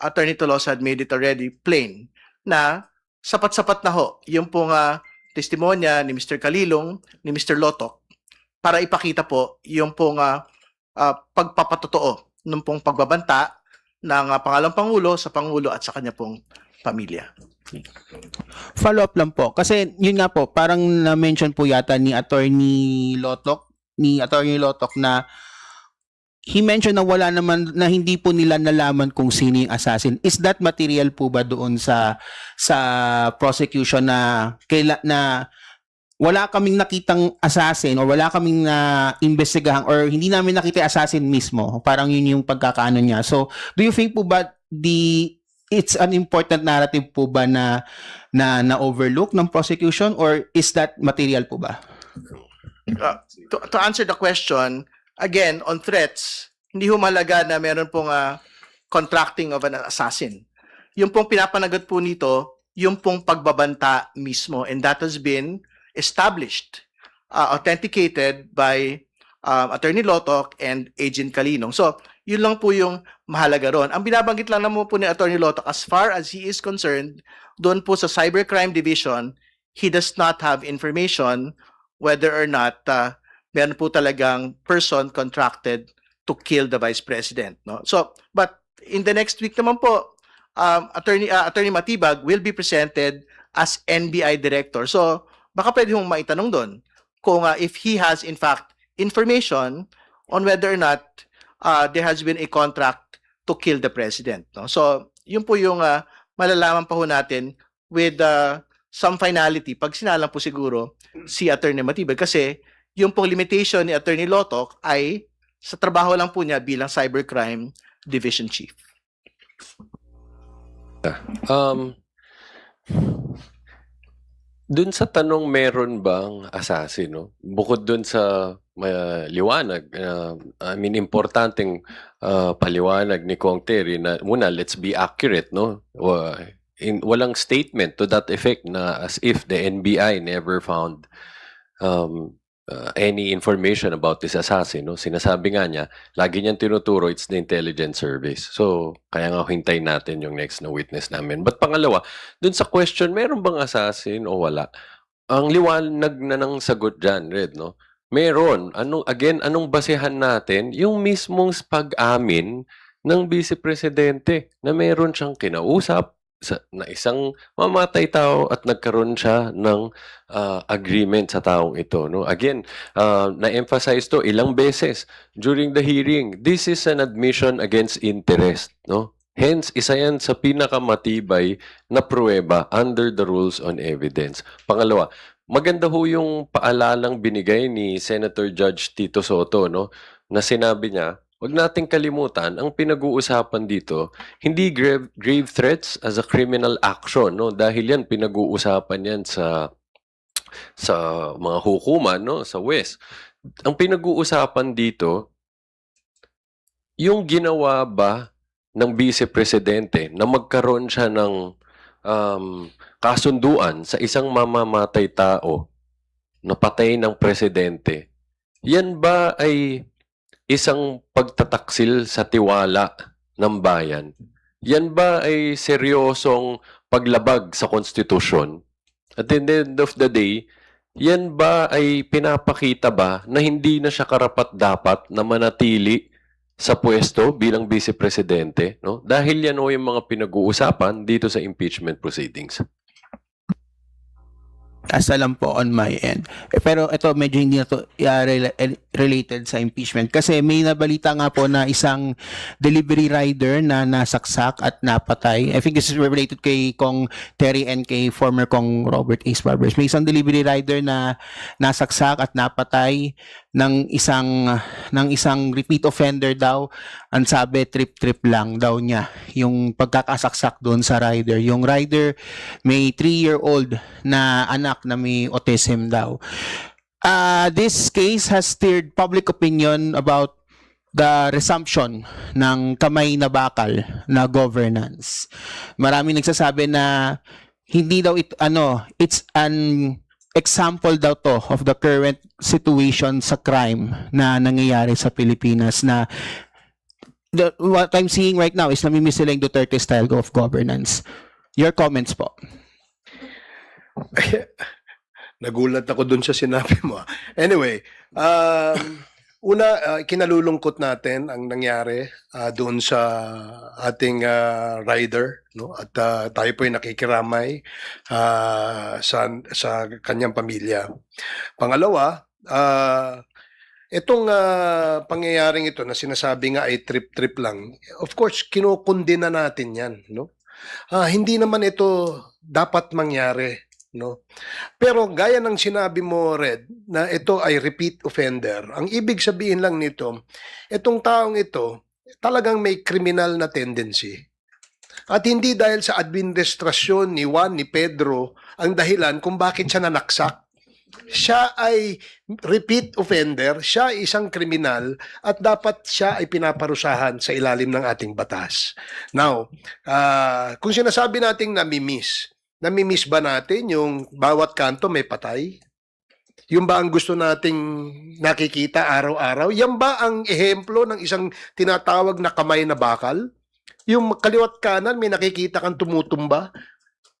Attorney Tolosa had made it already plain na sapat-sapat na ho yung pong testimonya ni Mr. Calilong, ni Mr. Lotoc para ipakita po yung pong pagpapatotoo ng pong pagbabanta ng pangalang Pangulo sa Pangulo at sa kanya pong pamilya. Follow up lang po. Kasi yun nga po, parang na-mention po yata ni Attorney Lotoc na he mentioned na wala naman, na hindi po nila nalaman kung sino yung assassin. Is that material po ba doon sa prosecution na wala kaming nakitang assassin or wala kaming na investigahan or hindi namin nakita assassin mismo? Parang yun yung pagkakaano niya. So, do you think po ba it's an important narrative po ba na overlook ng prosecution or is that material po ba? To answer the question, again, on threats, hindi humalaga na meron pong contracting of an assassin. Yung pong pinapanagot po nito, yung pong pagbabanta mismo, and that has been established, authenticated by Attorney Lotoc and Agent Calinong. So, yun lang po yung mahalaga ron. Ang binabanggit lang naman po ni Attorney Lotoc, as far as he is concerned, doon po sa Cybercrime Division, he does not have information whether or not meron po talagang person contracted to kill the Vice President. No? So, but in the next week naman po, Attorney Matibag will be presented as NBI Director. So, baka pwede mong maitanong doon kung if he has in fact information on whether or not there has been a contract to kill the president. No? So, yun po yung malalaman pa ho natin with some finality pag sinalang po siguro si Attorney Matibag kasi yung pong limitation ni Attorney Lotoc ay sa trabaho lang po niya bilang Cybercrime Division Chief. Dun sa tanong meron bang assassin, no? Bukod dun sa liwanag, I mean, importanteng paliwanag ni Kong Terry na muna, let's be accurate, no? Walang statement to that effect na as if the NBI never found any information about this assassin, no? Sinasabi nga niya, lagi niyang tinuturo, it's the intelligence service. So, kaya nga hintayin natin yung next na witness namin. But pangalawa, dun sa question, meron bang assassin o wala? Ang liwanag na ng sagot dyan, Red, no? Meron. Anong basehan natin? Yung mismong pag-amin ng Vice Presidente na meron siyang kinausap na isang mamatay tao at nagkaroon siya ng agreement sa taong ito. No? Again, na-emphasize to ilang beses during the hearing. This is an admission against interest. No? Hence, isa yan sa pinakamatibay na pruweba under the rules on evidence. Pangalawa, maganda ho yung paalalang binigay ni Senator Judge Tito Soto, no? Na sinabi niya, huwag nating kalimutan, ang pinag-uusapan dito, hindi grave threats as a criminal action, no? Dahil yan, pinag-uusapan yan sa mga hukuman, no? Sa West. Ang pinag-uusapan dito, yung ginawa ba ng Vice Presidente na magkaroon siya ng kasunduan sa isang mamamatay tao na patay ng presidente, yan ba ay isang pagtataksil sa tiwala ng bayan? Yan ba ay seryosong paglabag sa konstitusyon? At the end of the day, yan ba ay pinapakita ba na hindi na siya karapat-dapat na manatili sa pwesto bilang Vice Presidente? No? Dahil yan o yung mga pinag-uusapan dito sa impeachment proceedings. Asa lang po on my end. Pero ito medyo hindi na to related sa impeachment kasi may nabalita nga po na isang delivery rider na nasaksak at napatay. I think this is related kay Kong Terry and kay former Kong Robert Ace Barbers. May isang delivery rider na nasaksak at napatay ng isang repeat offender daw. Ang sabi trip lang daw niya yung pagkakasaksak doon sa rider. Yung rider may 3-year-old na anak na may autism daw. This case has stirred public opinion about the resumption ng kamay na bakal na governance. Marami nagsasabi na hindi daw it's an example daw to of the current situation sa crime na nangyayari sa Pilipinas na what I'm seeing right now is namimiss sila yung Duterte style of governance. Your comments po. Nagulat ako dun sa sinabi mo. Anyway, kinalulungkot natin ang nangyari doon sa ating rider, no? At tayo po ay nakikiramay sa kanyang pamilya. Pangalawa, itong pangyayaring ito na sinasabi nga ay trip lang. Of course, kinukundina natin 'yan, no? Hindi naman ito dapat mangyari, no? Pero gaya ng sinabi mo, Red, na ito ay repeat offender. Ang ibig sabihin lang nito, itong taong ito talagang may criminal na tendency. At hindi dahil sa administrasyon ni Juan, ni Pedro ang dahilan kung bakit siya nanaksak. Siya ay repeat offender, siya ay isang kriminal at dapat siya ay pinaparusahan sa ilalim ng ating batas. Now, kung sinasabi nating namimiss ba natin yung bawat kanto may patay? Yung ba ang gusto nating nakikita araw-araw? Yan ba ang ehemplo ng isang tinatawag na kamay na bakal? Yung kaliwat kanan, may nakikita kang tumutumba,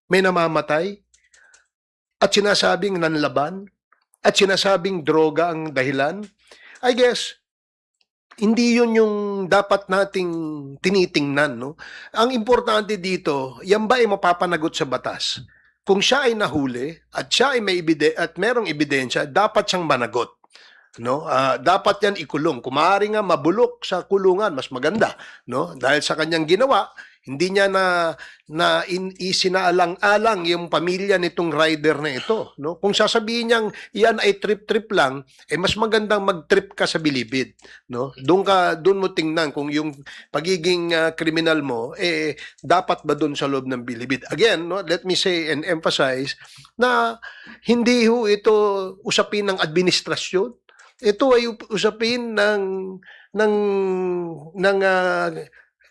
may namamatay, at sinasabing nanlaban, at sinasabing droga ang dahilan. I guess, hindi yun yung dapat nating tinitingnan, no? Ang importante dito, yan ba ay mapapanagot sa batas? Kung siya ay nahuli at siya ay at merong ebidensya, dapat siyang managot. No? Dapat yan ikulong. Kung maaari nga mabulok sa kulungan, mas maganda, no? Dahil sa kanyang ginawa, hindi niya isinaalang-alang yung pamilya nitong rider na ito, no? Kung sasabihin niyang yan ay trip-trip lang, mas magandang mag-trip ka sa bilibid, no? Doon mo tingnan kung yung pagiging kriminal mo dapat ba doon sa loob ng bilibid. Again, no, let me say and emphasize na hindi ho ito usapin ng administrasyon. Ito ay usapin ng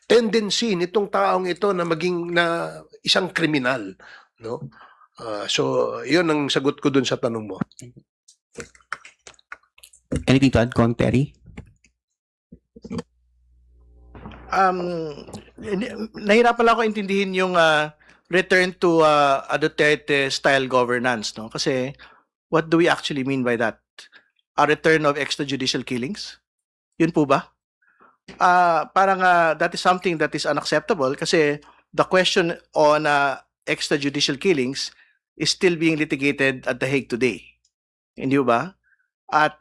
tendency nitong taong ito na maging na isang kriminal, no? So, 'yun ang sagot ko dun sa tanong mo. Anything to add, Kong Terry? Nahirapan lang ako intindihin yung return to a Duterte-style governance, no? Kasi what do we actually mean by that? A return of extrajudicial killings? Yun po ba? Parang that is something that is unacceptable kasi the question on extrajudicial killings is still being litigated at The Hague today. Hindi ba? At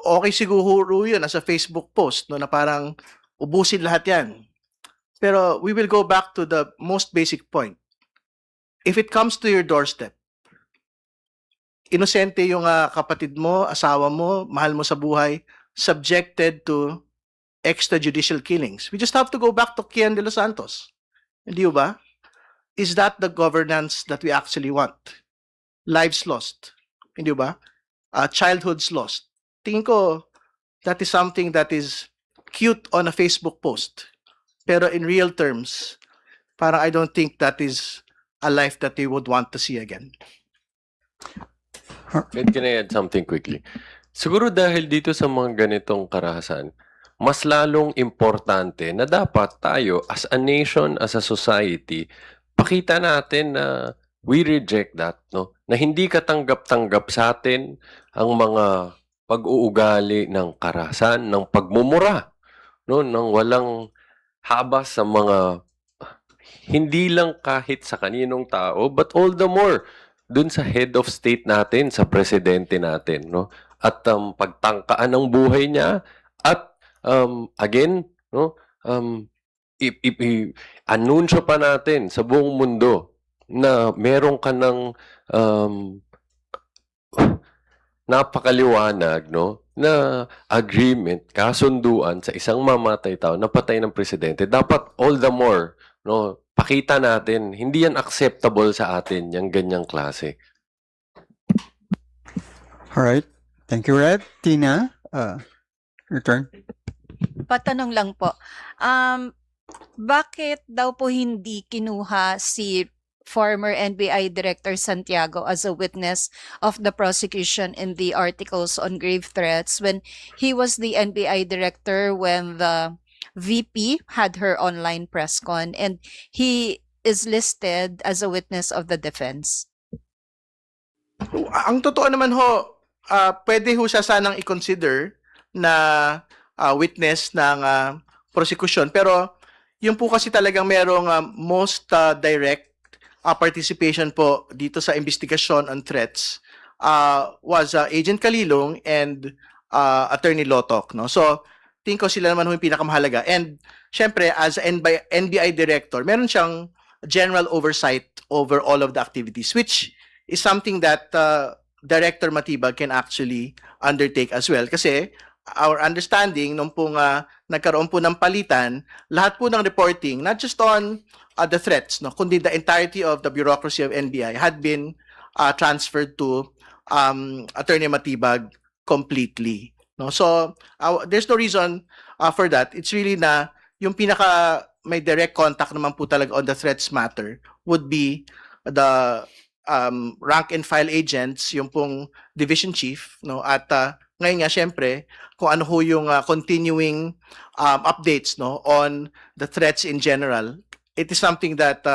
okay siguro yun as a Facebook post, no, na parang ubusin lahat yan. Pero we will go back to the most basic point. If it comes to your doorstep, inosente yung kapatid mo, asawa mo, mahal mo sa buhay, subjected to extrajudicial killings. We just have to go back to Kian de los Santos. Hindi ba? Is that the governance that we actually want? Lives lost. Hindi ba? Childhoods lost. Tingin ko, that is something that is cute on a Facebook post. Pero in real terms, parang I don't think that is a life that they would want to see again. Can I add something quickly? Siguro dahil dito sa mga ganitong karahasan, mas lalong importante na dapat tayo as a nation, as a society, pakita natin na we reject that, no? Na hindi katanggap-tanggap sa atin ang mga pag-uugali ng karahasan, ng pagmumura, no? Nang walang habas sa mga hindi lang kahit sa kaninong tao, but all the more dun sa head of state natin, sa presidente natin, no? At pagtangkaan ng buhay niya at again, no? Anunsyo pa natin sa buong mundo na meron ka ng napakaliwanag, no, na agreement, kasunduan sa isang mamatay tao na patay ng presidente. Dapat all the more, no, pakita natin, hindi yan acceptable sa atin, yung ganyang klase. Alright. Thank you, Red. Tina, your turn. Patanong lang po. Bakit daw po hindi kinuha si former NBI Director Santiago as a witness of the prosecution in the articles on grave threats when he was the NBI Director when the VP had her online press con and he is listed as a witness of the defense? Ang totoo naman ho, pwede ho siya sanang i-consider na witness ng prosecution. Pero yung po kasi talagang merong most direct participation po dito sa investigasyon on threats was Agent Kalilong and Attorney Lotok, no? So, tingin ko sila naman ho yung pinakamahalaga. And syempre, as NBI Director, meron siyang general oversight over all of the activities, which is something that Director Matibag can actually undertake as well. Kasi our understanding, nung pong nagkaroon po ng palitan, lahat po ng reporting, not just on the threats, no, kundi the entirety of the bureaucracy of NBI had been transferred to Attorney Matibag completely. No? So, there's no reason for that. It's really na yung pinaka may direct contact naman po talaga on the threats matter would be the rank and file agents, yung pong division chief, no? At ngayon nga syempre kung ano ho yung continuing updates, no, on the threats in general. It is something that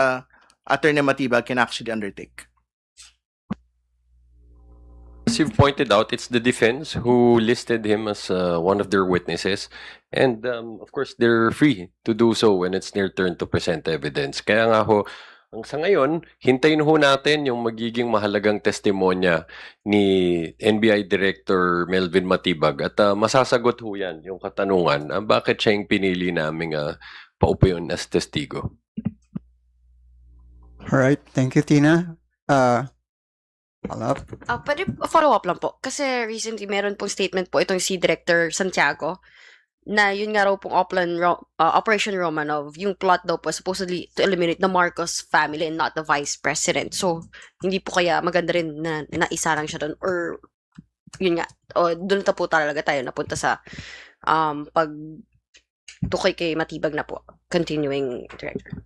Attorney Matibag can actually undertake. As you've pointed out, it's the defense who listed him as one of their witnesses. And of course, they're free to do so when it's their turn to present evidence. Kaya nga ho, sa ngayon, hintayin ho natin yung magiging mahalagang testimonya ni NBI Director Melvin Matibag. At masasagot ho yan, yung katanungan, bakit siya yung pinili naming paupuin as testigo. Alright, thank you, Tina. Follow up. Pwede follow up lang po. Kasi recently meron pong statement po itong si Director Santiago na yun nga raw pong Operation Romanov, yung plot daw po supposedly to eliminate the Marcos family and not the Vice President. So, hindi po kaya maganda rin na naisarang siya doon or yun nga, o doon na po talaga tayo napunta sa pag tukay kay Matibag na po. Continuing Director.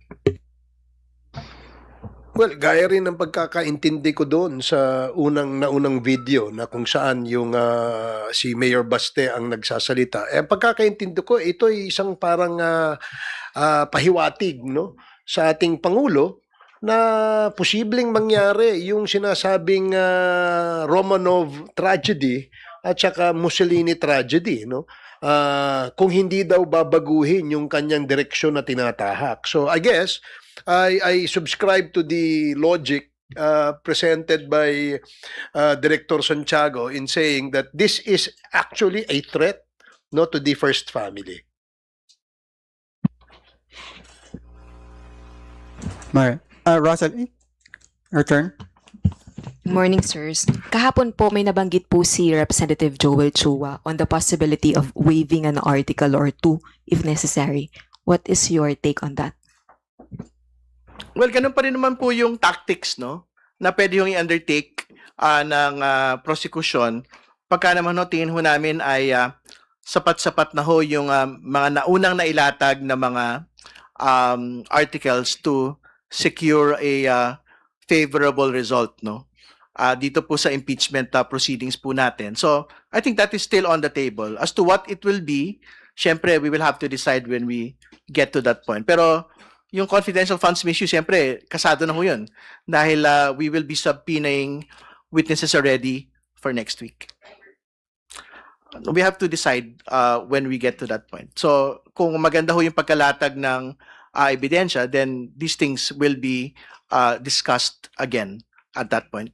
Well, gaya rin ng pagkakaintindi ko doon sa naunang video na kung saan yung si Mayor Baste ang nagsasalita. Pagkakaintindi ko, ito ay isang parang pahiwatig, no, sa ating Pangulo na posibleng mangyari yung sinasabing Romanov tragedy at saka Mussolini tragedy, no? Kung hindi daw babaguhin yung kanyang direksyon na tinatahak. So I guess I subscribe to the logic presented by Director Santiago in saying that this is actually a threat, no, to the first family. Alright. Rosalie, your turn. Morning, sirs. Kahapon po may nabanggit po si Representative Joel Chua on the possibility of waiving an article or two if necessary. What is your take on that? Well, ganun pa rin naman po yung tactics, no, na pwede yung i-undertake ng prosecution pagka naman ho, tingin ho namin ay sapat-sapat na ho yung mga naunang nailatag na mga articles to secure a favorable result, no, dito po sa impeachment proceedings po natin. So, I think that is still on the table. As to what it will be, syempre, we will have to decide when we get to that point. Pero, yung confidential funds issue, syempre, kasado na ho yun. Dahil we will be subpoenaing witnesses already for next week. We have to decide when we get to that point. So, kung maganda ho yung pagkalatag ng ebidensya, then these things will be discussed again at that point.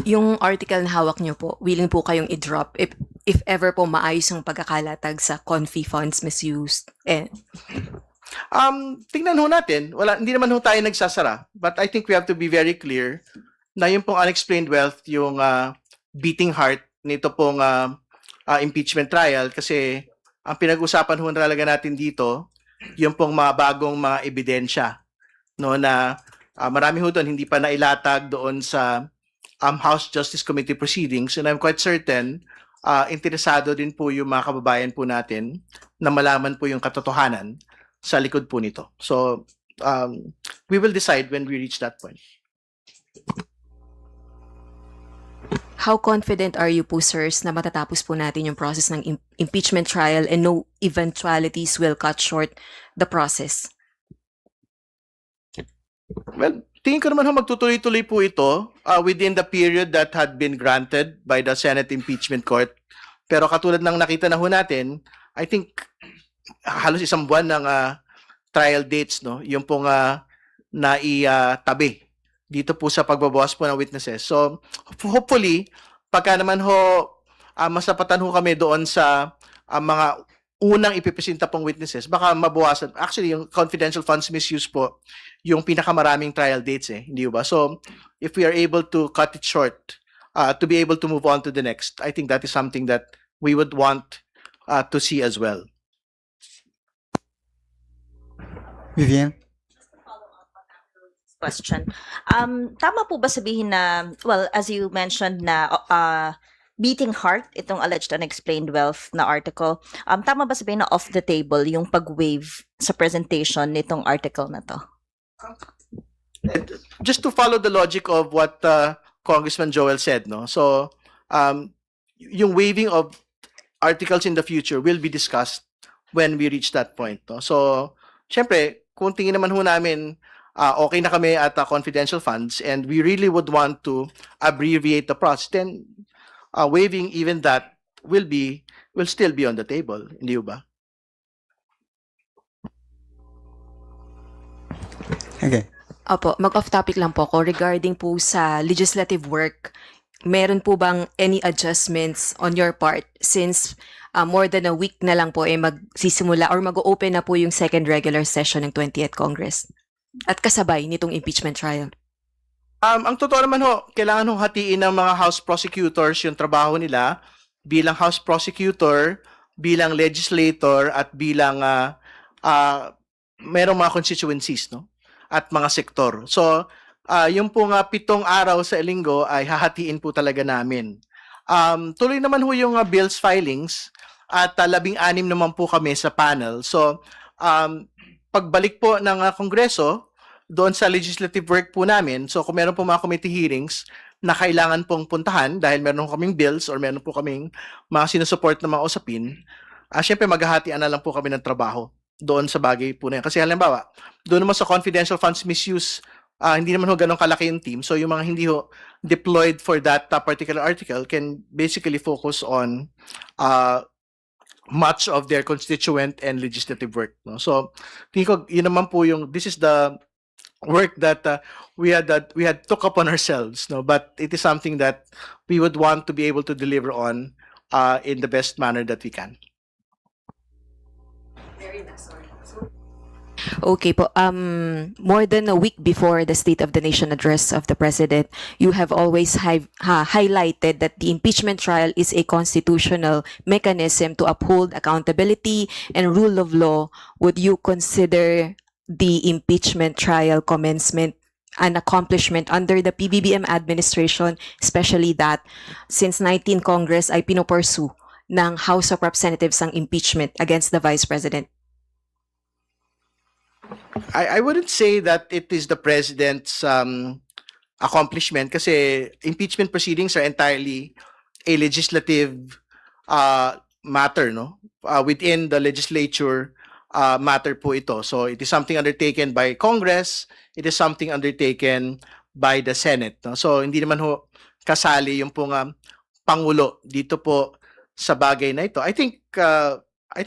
Yung article na hawak niyo po, willing po kayong i-drop if ever po maayos yung pagkakalatag sa confi funds misused. Tingnan ho natin. Hindi naman ho tayo nagsasara. But I think we have to be very clear na yung pong unexplained wealth, yung beating heart nito pong impeachment trial kasi ang pinag-usapan ho talaga natin dito, yung pong mga bagong mga ebidensya, no, na marami ho doon hindi pa nailatag doon sa House Justice Committee proceedings, and I'm quite certain interesado din po yung mga kababayan po natin na malaman po yung katotohanan sa likod po nito. So, we will decide when we reach that point. How confident are you po, sirs, na matatapos po natin yung process ng impeachment trial and no eventualities will cut short the process? Well, tingin ko naman magtutuloy-tuloy po ito within the period that had been granted by the Senate Impeachment Court. Pero katulad ng nakita na ho natin, I think halos isang buwan ng trial dates, no, yung pong naitabi dito po sa pagbabawas po ng witnesses. So, hopefully, pagka naman ho, masapatan ho kami doon sa mga unang ipipresenta pong witnesses, baka mabawasan. Actually, yung confidential funds misuse po, yung pinakamaraming trial dates hindi ba? So, if we are able to cut it short, to be able to move on to the next, I think that is something that we would want to see as well. Vivian? Question. Tama po ba sabihin na, well, as you mentioned na beating heart, itong alleged unexplained wealth na article, tama ba sabihin na off the table yung pag-waive sa presentation nitong article na to? Just to follow the logic of what Congressman Joel said, no? So, yung waiving of articles in the future will be discussed when we reach that point, no? So, syempre, kung tingin naman ho namin okay na kami at confidential funds and we really would want to abbreviate the process, then waiving even that will still be on the table, hindi ba? Okay. Opo, mag-off topic lang po ako regarding po sa legislative work. Meron po bang any adjustments on your part since more than a week na lang po magsisimula or mag-open na po yung second regular session ng 20th Congress at kasabay nitong impeachment trial? Ang totoo naman ho, kailangan ho hatiin ng mga House prosecutors yung trabaho nila bilang House prosecutor, bilang legislator, at bilang merong mga constituencies, no? At mga sektor. So, yung po nga 7 araw sa linggo ay hahatiin po talaga namin. Tuloy naman ho yung bills filings at 16 naman po kami sa panel. So, pagbalik po ng Kongreso, doon sa legislative work po namin, so kung meron po mga committee hearings na kailangan pong puntahan dahil meron kaming bills or meron po kaming mga sinusupport na mga usapin, syempre maghahatian na lang po kami ng trabaho doon sa bagay po na yan. Kasi halimbawa, doon naman sa confidential funds misuse, hindi naman ho ganun kalaki yung team. So yung mga hindi ho deployed for that particular article can basically focus on much of their constituent and legislative work. No? So tingin ko, yun naman po yung, this is the work that we had took upon ourselves. No? But it is something that we would want to be able to deliver on in the best manner that we can. Okay po. More than a week before the State of the Nation address of the President, you have always highlighted that the impeachment trial is a constitutional mechanism to uphold accountability and rule of law. Would you consider the impeachment trial commencement an accomplishment under the PBBM administration, especially that since 19 Congress ay pinopursue ng House of Representatives ang impeachment against the Vice President? I wouldn't say that it is the president's accomplishment kasi impeachment proceedings are entirely a legislative matter, no? Within the legislature matter po ito. So it is something undertaken by Congress, it is something undertaken by the Senate, no? So hindi naman ho kasali yung pong pangulo dito po sa bagay na ito. I think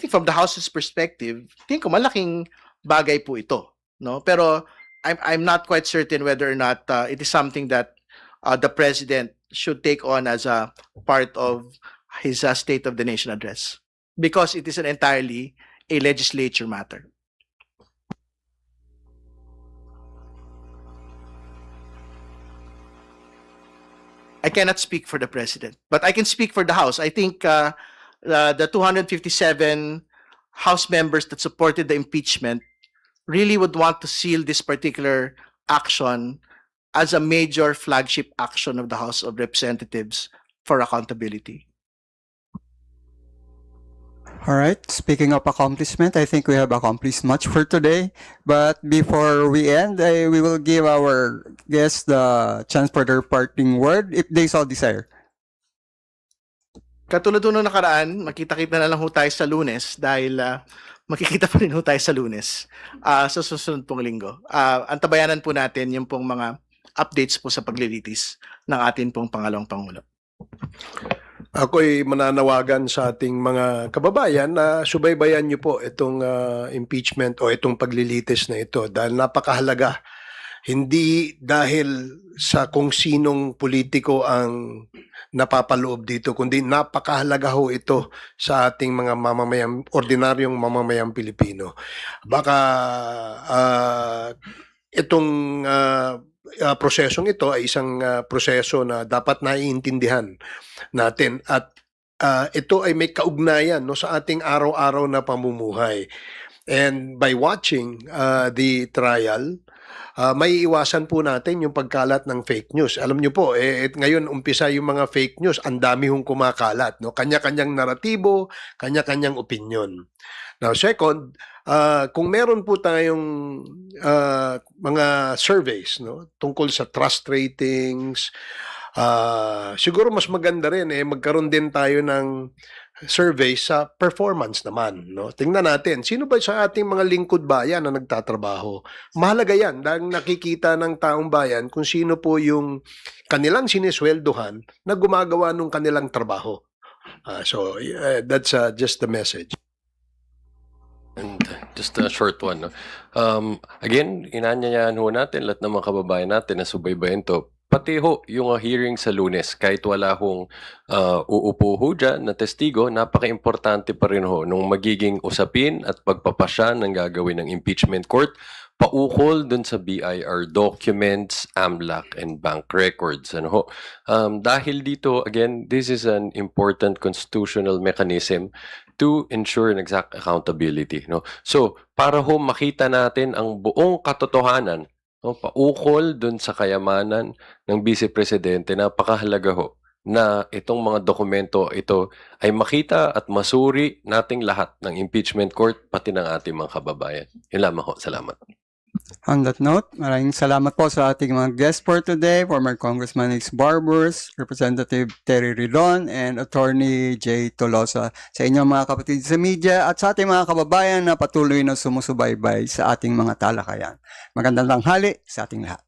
from the House's perspective, tingin ko malaking bagay po ito, no? Pero I'm not quite certain whether or not it is something that the president should take on as a part of his State of the Nation address, because it is an entirely a legislature matter. I cannot speak for the president, but I can speak for the House. I think the 257 House members that supported the impeachment really would want to seal this particular action as a major flagship action of the House of Representatives for accountability. All right. Speaking of accomplishment, I think we have accomplished much for today. But before we end, we will give our guests the chance for their parting word if they so desire. Katulad nung nakaraan, makita-kita na lang ho tayo sa Lunes dahil makikita pa rin ho tayo sa Lunes sa susunod pong linggo. Antabayanan po natin yung pong mga updates po sa paglilitis ng atin pong pangalawang Pangulo. Ako'y mananawagan sa ating mga kababayan na subaybayan niyo po itong impeachment o itong paglilitis na ito dahil napakahalaga. Hindi dahil sa kung sinong politiko ang napapaloob dito, kundi napakahalaga ho ito sa ating mga mamamayang, ordinaryong mamamayang Pilipino. Baka itong prosesong ito ay isang proseso na dapat naiintindihan natin at ito ay may kaugnayan no, sa ating araw-araw na pamumuhay. And by watching the trial, may iwasan po natin yung pagkalat ng fake news. Alam niyo po, ngayon umpisa yung mga fake news, ang dami hong kumakalat. No? Kanya-kanyang naratibo, kanya-kanyang opinion. Now second, kung meron po tayong mga surveys, no, tungkol sa trust ratings. Siguro mas maganda rin magkaroon din tayo ng survey sa performance naman, no. Tingnan natin sino ba sa ating mga lingkod bayan na nagtatrabaho. Mahalaga 'yan dahil nakikita ng taong bayan kung sino po yung kanilang sinisweldohan na gumagawa ng kanilang trabaho. So that's just the message. And just a short one. No? Again, inanyayahan ho natin lahat ng mga kababayan natin na subaybayan to. Pati ho, yung hearing sa Lunes, kahit wala hong uupo ho dyan na testigo, napaka-importante pa rin ho nung magiging usapin at pagpapasya ng gagawin ng impeachment court, paukol dun sa BIR documents, AMLAC, and bank records. Ano ho? Dahil dito, again, this is an important constitutional mechanism to ensure an exact accountability. No? So, para ho makita natin ang buong katotohanan, no, paukol dun sa kayamanan ng Vice Presidente, napakahalaga ho na itong mga dokumento ito ay makita at masuri nating lahat ng impeachment court, pati ng ating mga kababayan. Yun lamang ho. Salamat. On that note, maraming salamat po sa ating mga guests for today, former Congressman Ace Barbers, Representative Terry Rilon, and Attorney Jay Tolosa, sa inyong mga kapatid sa media at sa ating mga kababayan na patuloy na sumusubaybay sa ating mga talakayan. Magandang tanghali sa ating lahat.